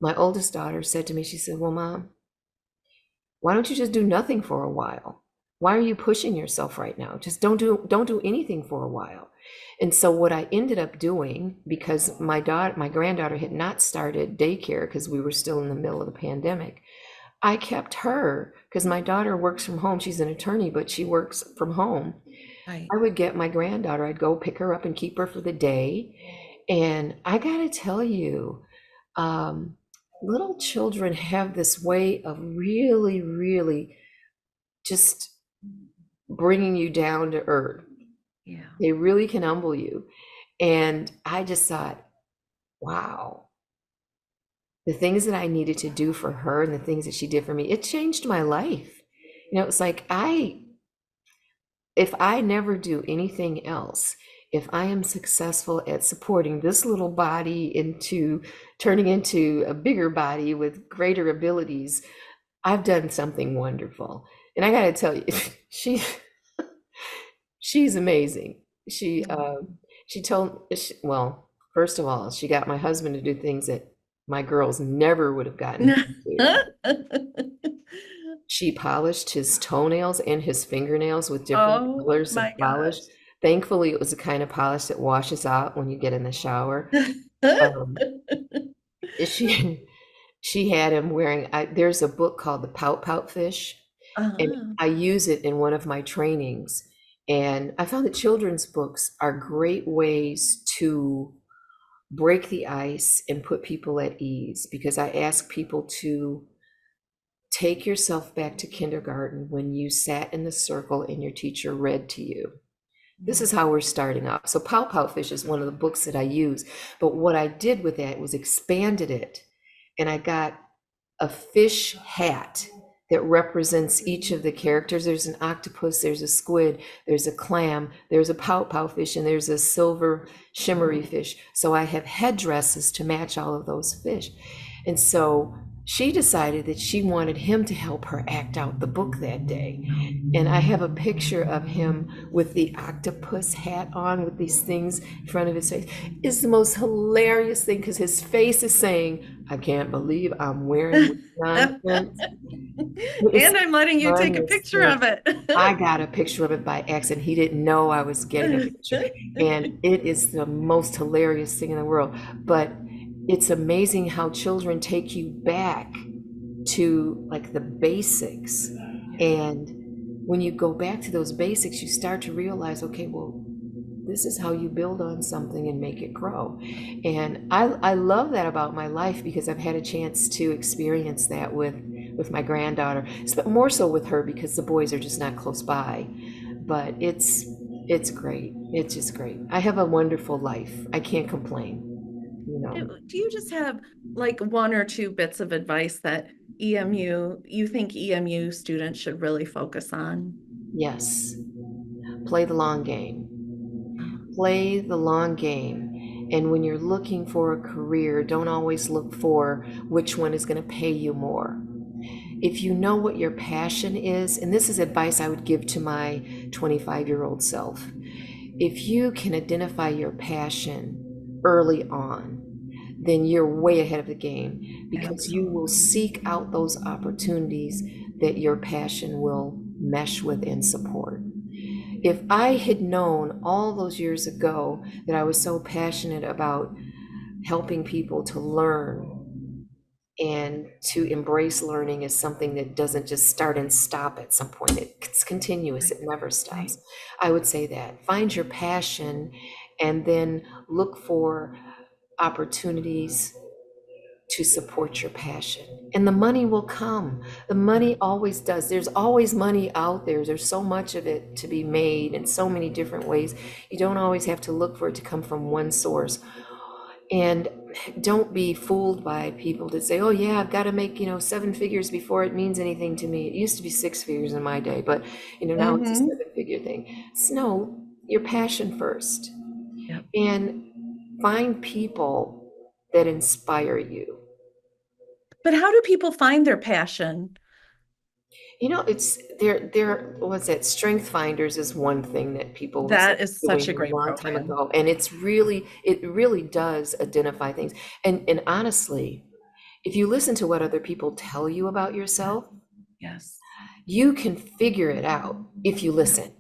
my oldest daughter said to me, she said, well, Mom, why don't you just do nothing for a while? Why are you pushing yourself right now? Just don't do anything for a while. And so what I ended up doing, because my granddaughter had not started daycare because we were still in the middle of the pandemic, I kept her because my daughter works from home. She's an attorney, but she works from home. Right. I would get my granddaughter, I'd go pick her up and keep her for the day. And I gotta tell you, um, little children have this way of really, really just bringing you down to earth. Yeah. They really can humble you. And I just thought, wow, the things that I needed to do for her and the things that she did for me, it changed my life. It's like if I never do anything else, if I am successful at supporting this little body into turning into a bigger body with greater abilities, I've done something wonderful. And I gotta tell you, she she's amazing. She told well, first of all, she got my husband to do things that my girls never would have gotten him to do. She polished his toenails and his fingernails with different Oh colors of my polish. gosh. Thankfully, it was the kind of polish that washes out when you get in the shower. Um, she she had him wearing, there's a book called The Pout Pout Fish, and Uh-huh. I use it in one of my trainings. And I found that children's books are great ways to break the ice and put people at ease, because I ask people to take yourself back to kindergarten when you sat in the circle and your teacher read to you. This is how we're starting out. So Pow Pow Fish is one of the books that I use. But what I did with that was expanded it, and I got a fish hat that represents each of the characters. There's an octopus, there's a squid, there's a clam, there's a pout pout fish, and there's a silver shimmery fish. So I have headdresses to match all of those fish. And so she decided that she wanted him to help her act out the book that day. And I have a picture of him with the octopus hat on with these things in front of his face. It's the most hilarious thing, because his face is saying, I can't believe I'm wearing this nonsense. It's And I'm letting you take a funniest picture thing. of it. I got a picture of it by accident. He didn't know I was getting a picture. And it is the most hilarious thing in the world. But it's amazing how children take you back to like the basics. And when you go back to those basics, you start to realize, okay, well, this is how you build on something and make it grow. And I love that about my life, because I've had a chance to experience that with my granddaughter, more so with her because the boys are just not close by. But it's great. It's just great. I have a wonderful life. I can't complain, you know. Do you just have like one or two bits of advice that you think EMU students should really focus on? Yes, play the long game. Play the long game. And when you're looking for a career, don't always look for which one is going to pay you more. If you know what your passion is, and this is advice I would give to my 25-year-old self, if you can identify your passion early on, then you're way ahead of the game, because you will seek out those opportunities that your passion will mesh with and support. If I had known all those years ago that I was so passionate about helping people to learn and to embrace learning as something that doesn't just start and stop at some point, it's continuous, it never stops, I would say that. Find your passion and then look for opportunities to support your passion. And the money will come. The money always does. There's always money out there. There's so much of it to be made in so many different ways. You don't always have to look for it to come from one source. And don't be fooled by people that say, oh yeah, I've got to make, 7 figures before it means anything to me. It used to be 6 figures in my day, but now it's a Mm-hmm. 7-figure thing. So no, your passion first. Yep. And find people that inspire you. But how do people find their passion? It's there was that Strength Finders is one thing that people was That is such doing a a great long time program. ago, and it really does identify things. And honestly, if you listen to what other people tell you about yourself, Yes. you can figure it out if you listen.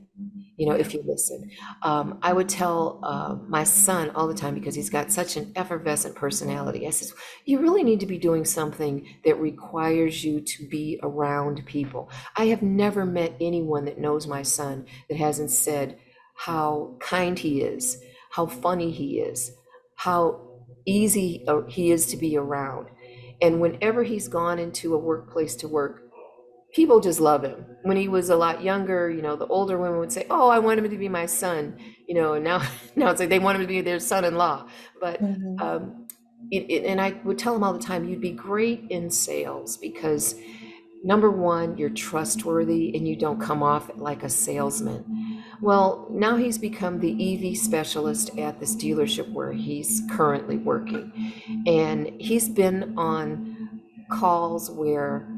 Yeah. If you listen. I would tell my son all the time, because he's got such an effervescent personality. I says, you really need to be doing something that requires you to be around people. I have never met anyone that knows my son that hasn't said how kind he is, how funny he is, how easy he is to be around. And whenever he's gone into a workplace to work, people just love him. When he was a lot younger, the older women would say, oh, I want him to be my son, and now now it's like they want him to be their son-in-law. But Mhm. and I would tell him all the time, you'd be great in sales, because number one, you're trustworthy and you don't come off like a salesman. Well, now he's become the EV specialist at this dealership where he's currently working, and he's been on calls where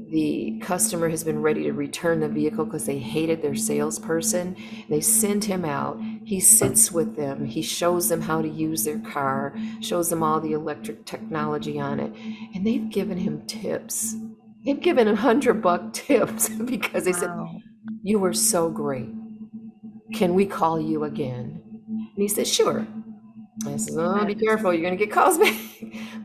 the customer has been ready to return the vehicle because they hated their salesperson. They send him out. He sits with them. He shows them how to use their car, shows them all the electric technology on it. And they've given him tips. They've given him $100 tips because they said, Wow. "You were so great. Can we call you again?" And he said, "Sure." I said, "Oh, That be careful, you're gonna get calls back."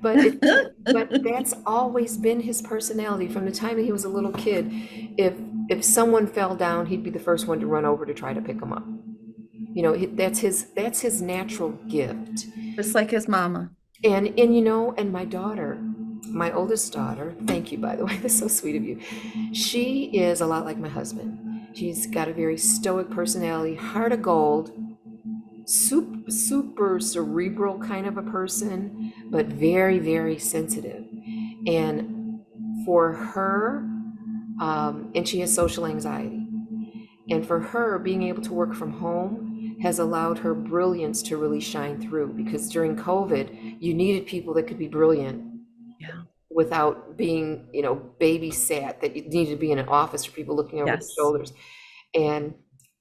But that's always been his personality from the time that he was a little kid. If someone fell down, he'd be the first one to run over to try to pick them up. That's his natural gift. Just like his mama. And my daughter, my oldest daughter, thank you, by the way, that's so sweet of you. She is a lot like my husband. She's got a very stoic personality, heart of gold, super cerebral kind of a person, but very, very sensitive. And for her, and she has social anxiety. And for her, being able to work from home has allowed her brilliance to really shine through, because during COVID, you needed people that could be brilliant Yeah. without being, babysat, that you needed to be in an office for people looking over their Yes. shoulders. And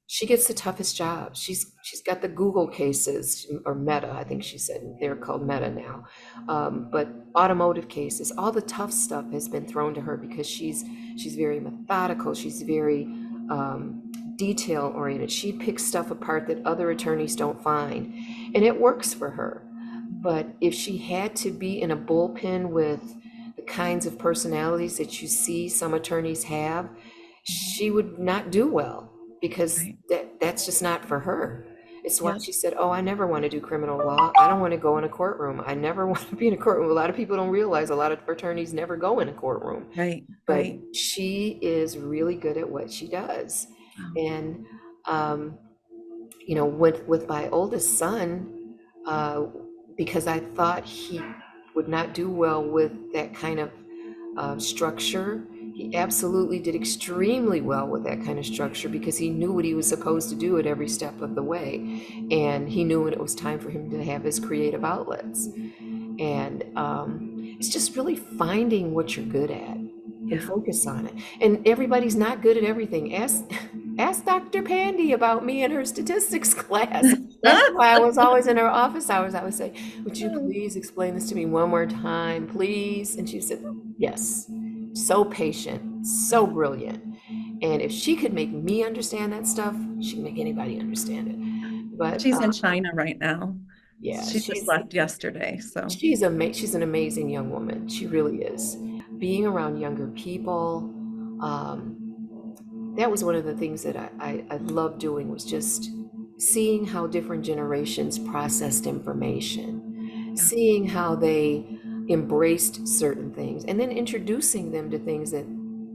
she gets the toughest job. She's got the Google cases, or Meta, I think she said. They're called Meta now. But automotive cases, all the tough stuff has been thrown to her because she's very methodical. She's very detail oriented. She picks stuff apart that other attorneys don't find, and it works for her. But if she had to be in a bullpen with the kinds of personalities that you see some attorneys have, she would not do well, because Right. that's just not for her. It's why Yep. she said, "Oh, I never want to do criminal law. I don't want to go in a courtroom. I never want to be in a courtroom." A lot of people don't realize a lot of attorneys never go in a courtroom, Right. but Right. she is really good at what she does. Wow. And with my oldest son, because I thought he would not do well with that kind of structure. He absolutely did extremely well with that kind of structure, because he knew what he was supposed to do at every step of the way. And he knew when it was time for him to have his creative outlets. And it's just really finding what you're good at and Yeah. focus on it. And everybody's not good at everything. Ask Dr. Pandy about me in her statistics class. That's why I was always in her office hours. I would say, "Would you please explain this to me one more time, please?" And she said, "Yes." So patient, so brilliant. And if she could make me understand that stuff, she can make anybody understand it. But She's in China right now. yeah, She just left yesterday. So she's an amazing young woman. She really is. Being around younger people, that was one of the things that I loved doing, was just seeing how different generations processed information, yeah. seeing how they embraced certain things, and then introducing them to things that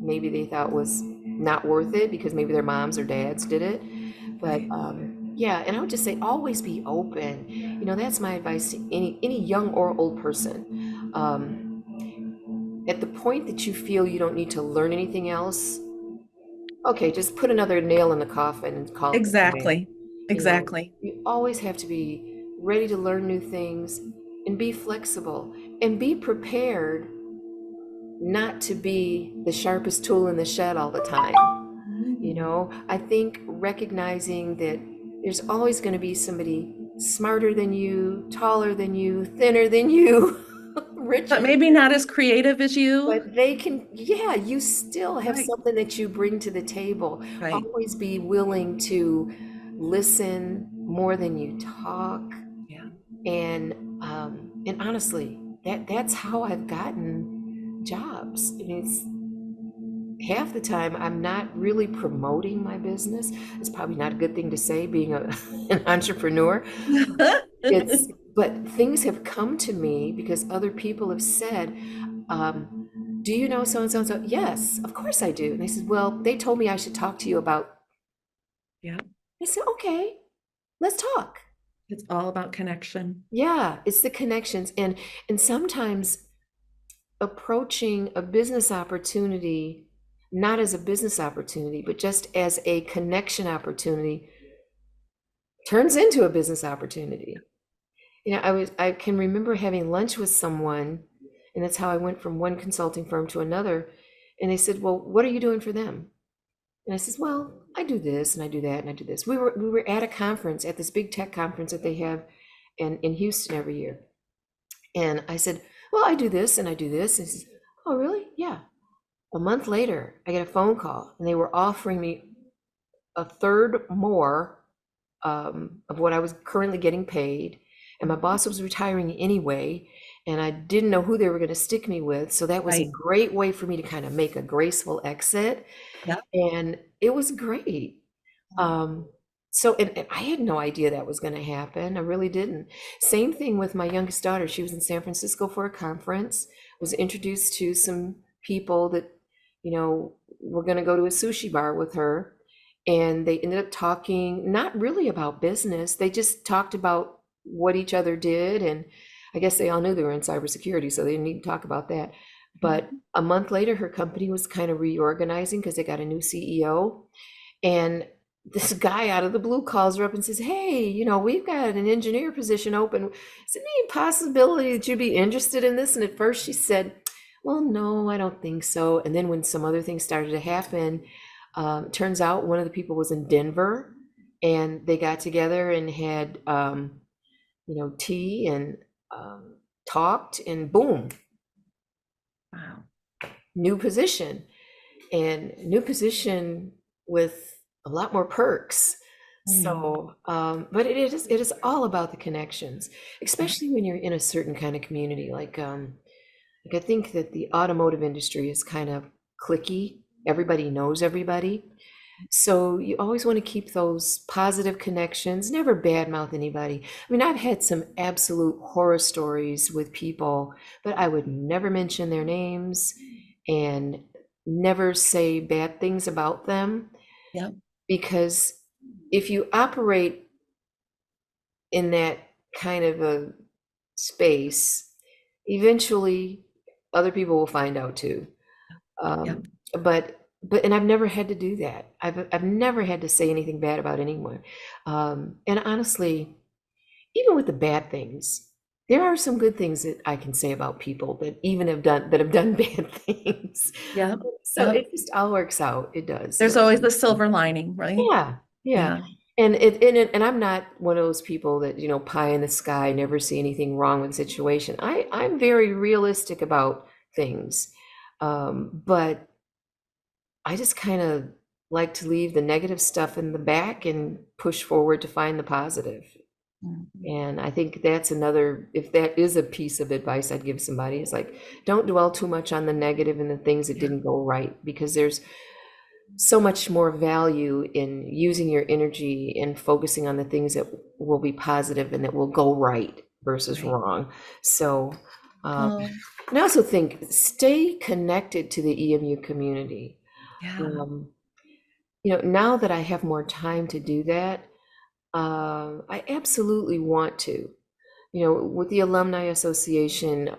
maybe they thought was not worth it because maybe their moms or dads did it. But Right. yeah, and I would just say always be open. That's my advice to any young or old person. At the point that you feel you don't need to learn anything else, okay, just put another nail in the coffin and call it a day. Exactly. Exactly. You always have to be ready to learn new things and be flexible and be prepared not to be the sharpest tool in the shed all the time. I think recognizing that there's always going to be somebody smarter than you, taller than you, thinner than you, richer But than maybe you. not as creative as you. But they can, yeah, you still have Right. something that you bring to the table. Right. Always be willing to listen more than you talk. Yeah. And honestly, that's how I've gotten jobs. I mean, it's half the time I'm not really promoting my business. It's probably not a good thing to say, being an entrepreneur. But things have come to me because other people have said, "Do you know so and so and so?" "Yes, of course I do." And they said, "Well, they told me I should talk to you about." Yeah. I said, "Okay, let's talk." It's all about connection. Yeah, it's the connections. And sometimes approaching a business opportunity not as a business opportunity, but just as a connection opportunity turns into a business opportunity. I can remember having lunch with someone, and that's how I went from one consulting firm to another. And they said, well, what are you doing for them? And I says, well, I do this and I do that and I do this. We were at a conference, at this big tech conference that they have in Houston every year. And I said, well, I do this and I do this. And he says, oh, really? Yeah. A month later, I get a phone call and they were offering me a third more of what I was currently getting paid. And my boss was retiring anyway, and I didn't know who they were going to stick me with. So that was a Right. great way for me to kind of make a graceful exit. Yeah. And it was great. And I had no idea that was going to happen. I really didn't. Same thing with my youngest daughter. She was in San Francisco for a conference, was introduced to some people that, were going to go to a sushi bar with her. And they ended up talking, not really about business. They just talked about what each other did. And I guess they all knew they were in cybersecurity, so they didn't need to talk about that. But a month later, her company was kind of reorganizing because they got a new CEO. And this guy out of the blue calls her up and says, hey, we've got an engineer position open. Is there any possibility that you'd be interested in this? And at first she said, well, no, I don't think so. And then when some other things started to happen, turns out one of the people was in Denver, and they got together and had, tea and talked, and boom, Wow. new position with a lot more perks. So, but it is all about the connections, especially when you're in a certain kind of community. Like I think that the automotive industry is kind of cliquey. Everybody knows everybody. So you always want to keep those positive connections, never badmouth anybody. I mean, I've had some absolute horror stories with people, but I would never mention their names and never say bad things about them. Yep. Because if you operate in that kind of a space, eventually other people will find out too. Yep. And I've never had to do that. I've never had to say anything bad about anyone. And honestly, even with the bad things, there are some good things that I can say about people that have done bad things. Yep. So Yep. it just all works out. It does. There's always the silver lining, right? Yeah, yeah. Yeah. And I'm not one of those people that, pie in the sky, never see anything wrong with the situation. I'm very realistic about things. But I just kind of like to leave the negative stuff in the back and push forward to find the positive. And I think that's if that is a piece of advice I'd give somebody, is like, don't dwell too much on the negative and the things that didn't go right, because there's so much more value in using your energy and focusing on the things that will be positive and that will go right versus wrong. So, and I also think stay connected to the EMU community. Yeah. Now that I have more time to do that, I absolutely want to, with the Alumni Association,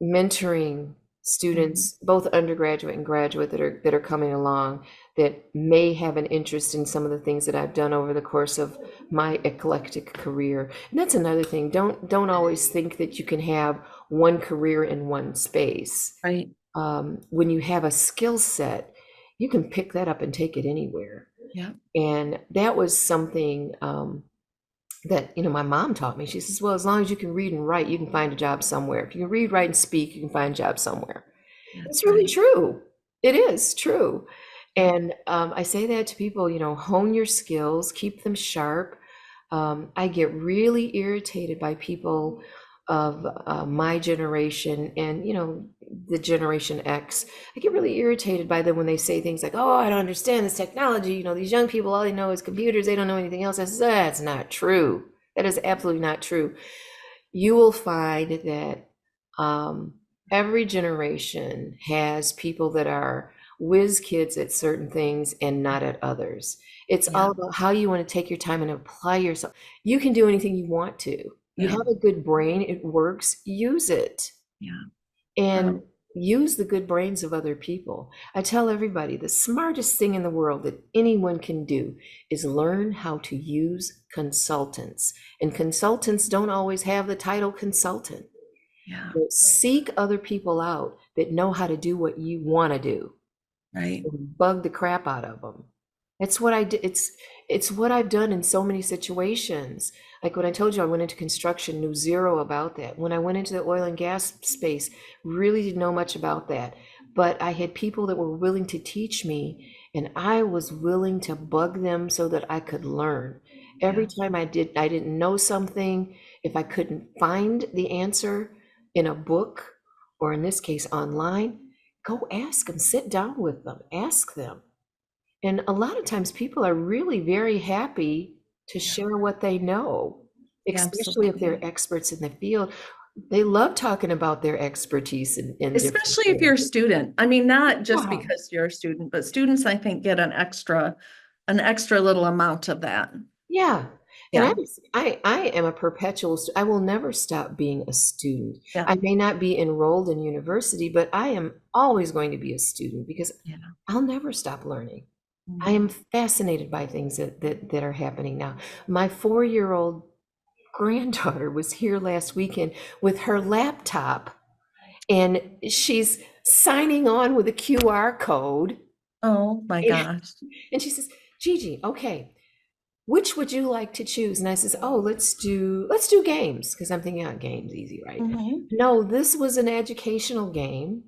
mentoring students, both undergraduate and graduate, that are coming along, that may have an interest in some of the things that I've done over the course of my eclectic career. And that's another thing. Don't always think that you can have one career in one space. Right. When you have a skill set, you can pick that up and take it anywhere. Yeah. And that was something that my mom taught me. She says, well, as long as you can read and write, you can find a job somewhere. If you can read, write, and speak, you can find a job somewhere. It's really true. It is true. And I say that to people, hone your skills, keep them sharp. I get really irritated by people of my generation and, the Generation X. I get really irritated by them when they say things like, oh, I don't understand this technology. These young people, all they know is computers. They don't know anything else. I say, that's not true. That is absolutely not true. You will find that every generation has people that are whiz kids at certain things and not at others. It's all about how you want to take your time and apply yourself. You can do anything you want to. You have a good brain, it works, use it. Yeah. And use the good brains of other people. I tell everybody the smartest thing in the world that anyone can do is learn how to use consultants. And consultants don't always have the title consultant. Yeah. Seek other people out that know how to do what you want to do. Right. Bug the crap out of them. It's what I did. It's what I've done in so many situations. Like when I told you I went into construction, knew zero about that. When I went into the oil and gas space, really didn't know much about that. But I had people that were willing to teach me, and I was willing to bug them so that I could learn. Every Yeah. time I didn't know something, if I couldn't find the answer in a book, or in this case online, go ask them, sit down with them, ask them. And a lot of times people are really very happy to Yeah. share what they know, Yeah, especially if they're absolutely. experts in the field. They love talking about their expertise in different Especially if you're a fields. student. I mean, not just Yeah, because you're a student, but students, I think, get an extra little amount of that. yeah. And Yeah. I am a perpetual, I will never stop being a student. Yeah. I may not be enrolled in university, but I am always going to be a student because Yeah. I'll never stop learning. I Mm. am fascinated by things that are happening now. My 4-year-old granddaughter was here last weekend with her laptop, and she's signing on with a QR code. Oh my And gosh. she says, Gigi, okay, which would you like to choose? And I says, oh, let's do games, because I'm thinking, oh, games easy, right? Hmm. No, this was an educational game,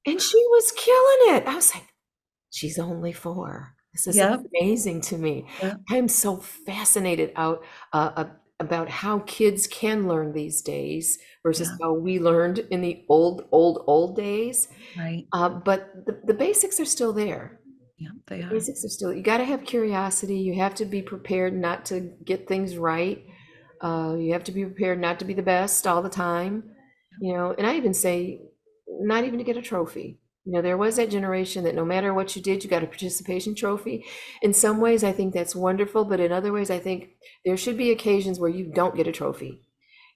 and she was killing it. I was like, she's only 4. This is Yep. amazing to me. Yep. I'm so fascinated about how kids can learn these days versus Yeah. how we learned in the old days. Right. But the basics are still there. Yeah, they The are. basics are still, you got to have curiosity. You have to be prepared not to get things right. You have to be prepared not to be the best all the time, and I even say, not even to get a trophy. There was that generation that no matter what you did, you got a participation trophy. In some ways, I think that's wonderful, but in other ways, I think there should be occasions where you don't get a trophy.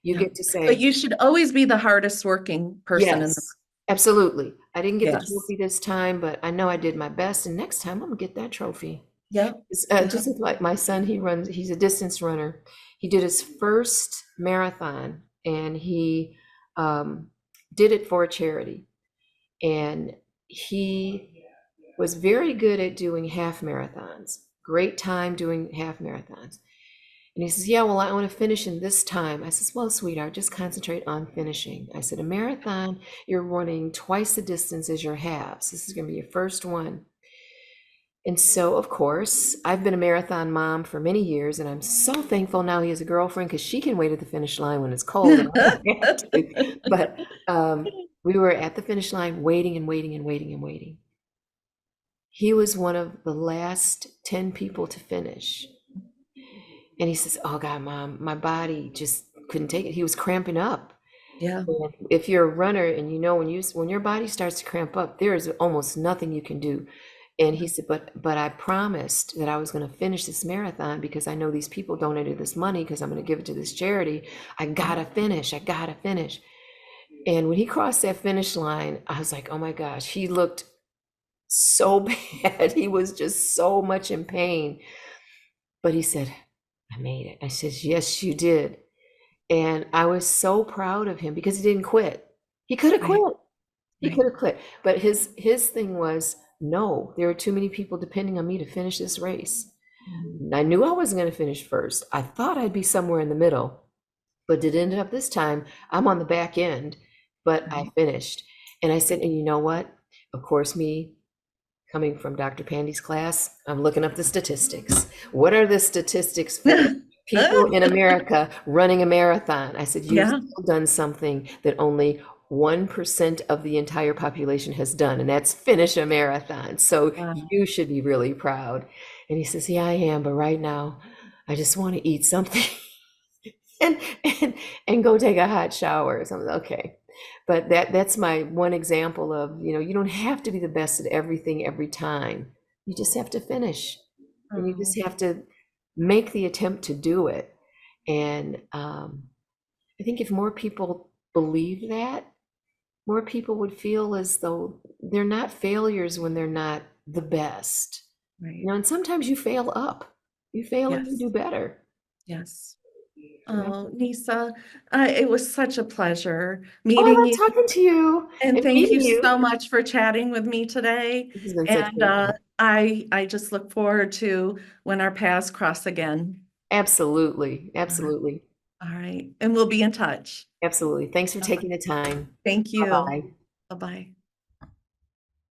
You Yeah. get to But say, you should always be the hardest working person in the yes, absolutely. I didn't get the Yes. trophy this time, but I know I did my best, and next time I'm gonna get that trophy. Yep. Just Yep. like my son, he's a distance runner. He did his first marathon, and he um, did it for a charity. And he was very good at doing half marathons, great time doing half marathons. And he says, yeah, well, I want to finish in this time. I says, well, sweetheart, just concentrate on finishing. I said, a marathon, you're running twice the distance as your halves. This is going to be your first one. And so, of course, I've been a marathon mom for many years, and I'm so thankful now he has a girlfriend because she can wait at the finish line when it's cold and I don't have to. But we were at the finish line waiting and waiting and waiting and waiting. He was one of the last 10 people to finish. And he says, oh God, Mom, my body just couldn't take it. He was cramping up. Yeah. And if you're a runner and when your body starts to cramp up, there is almost nothing you can do. And he said, but I promised that I was going to finish this marathon because I know these people donated this money because I'm going to give it to this charity. I gotta finish. I gotta finish. And when he crossed that finish line, I was like, oh my gosh, he looked so bad. He was just so much in pain. But he said, I made it. I said, yes, you did. And I was so proud of him because he didn't quit. He could have Right. quit. He Right. could have quit. But his thing was, no, there are too many people depending on me to finish this race. Mhm. And I knew I wasn't going to finish first. I thought I'd be somewhere in the middle, but it ended up this time I'm on the back end, but I Right. finished. And I said, and you know what? Of course, me coming from Dr. Pandy's class, I'm looking up the statistics. What are the statistics for people in America running a marathon? I said, you've Yeah. done something that only 1% of the entire population has done, and that's finish a marathon. So Wow. you should be really proud. And he says, yeah, I am, but right now I just want to eat something and and and go take a hot shower or something. Okay. But that's my one example of, you don't have to be the best at everything every time. You just have to finish. And you Oh, just have to make the attempt to do it. And I think if more people believe that, more people would feel as though they're not failures when they're not the best. right. And sometimes you fail up. You fail and you Yes. do better. Yes. Oh, Nisa, it was such a pleasure Oh, I meeting love you, talking to you and and thank meeting you you. so much for chatting with me today. This has been such And great fun. I just look forward to when our paths cross again. Absolutely. All right. Absolutely. All right. And we'll be in touch. Absolutely. Thanks for Bye-bye. taking the time. Thank you. Bye-bye. Bye-bye.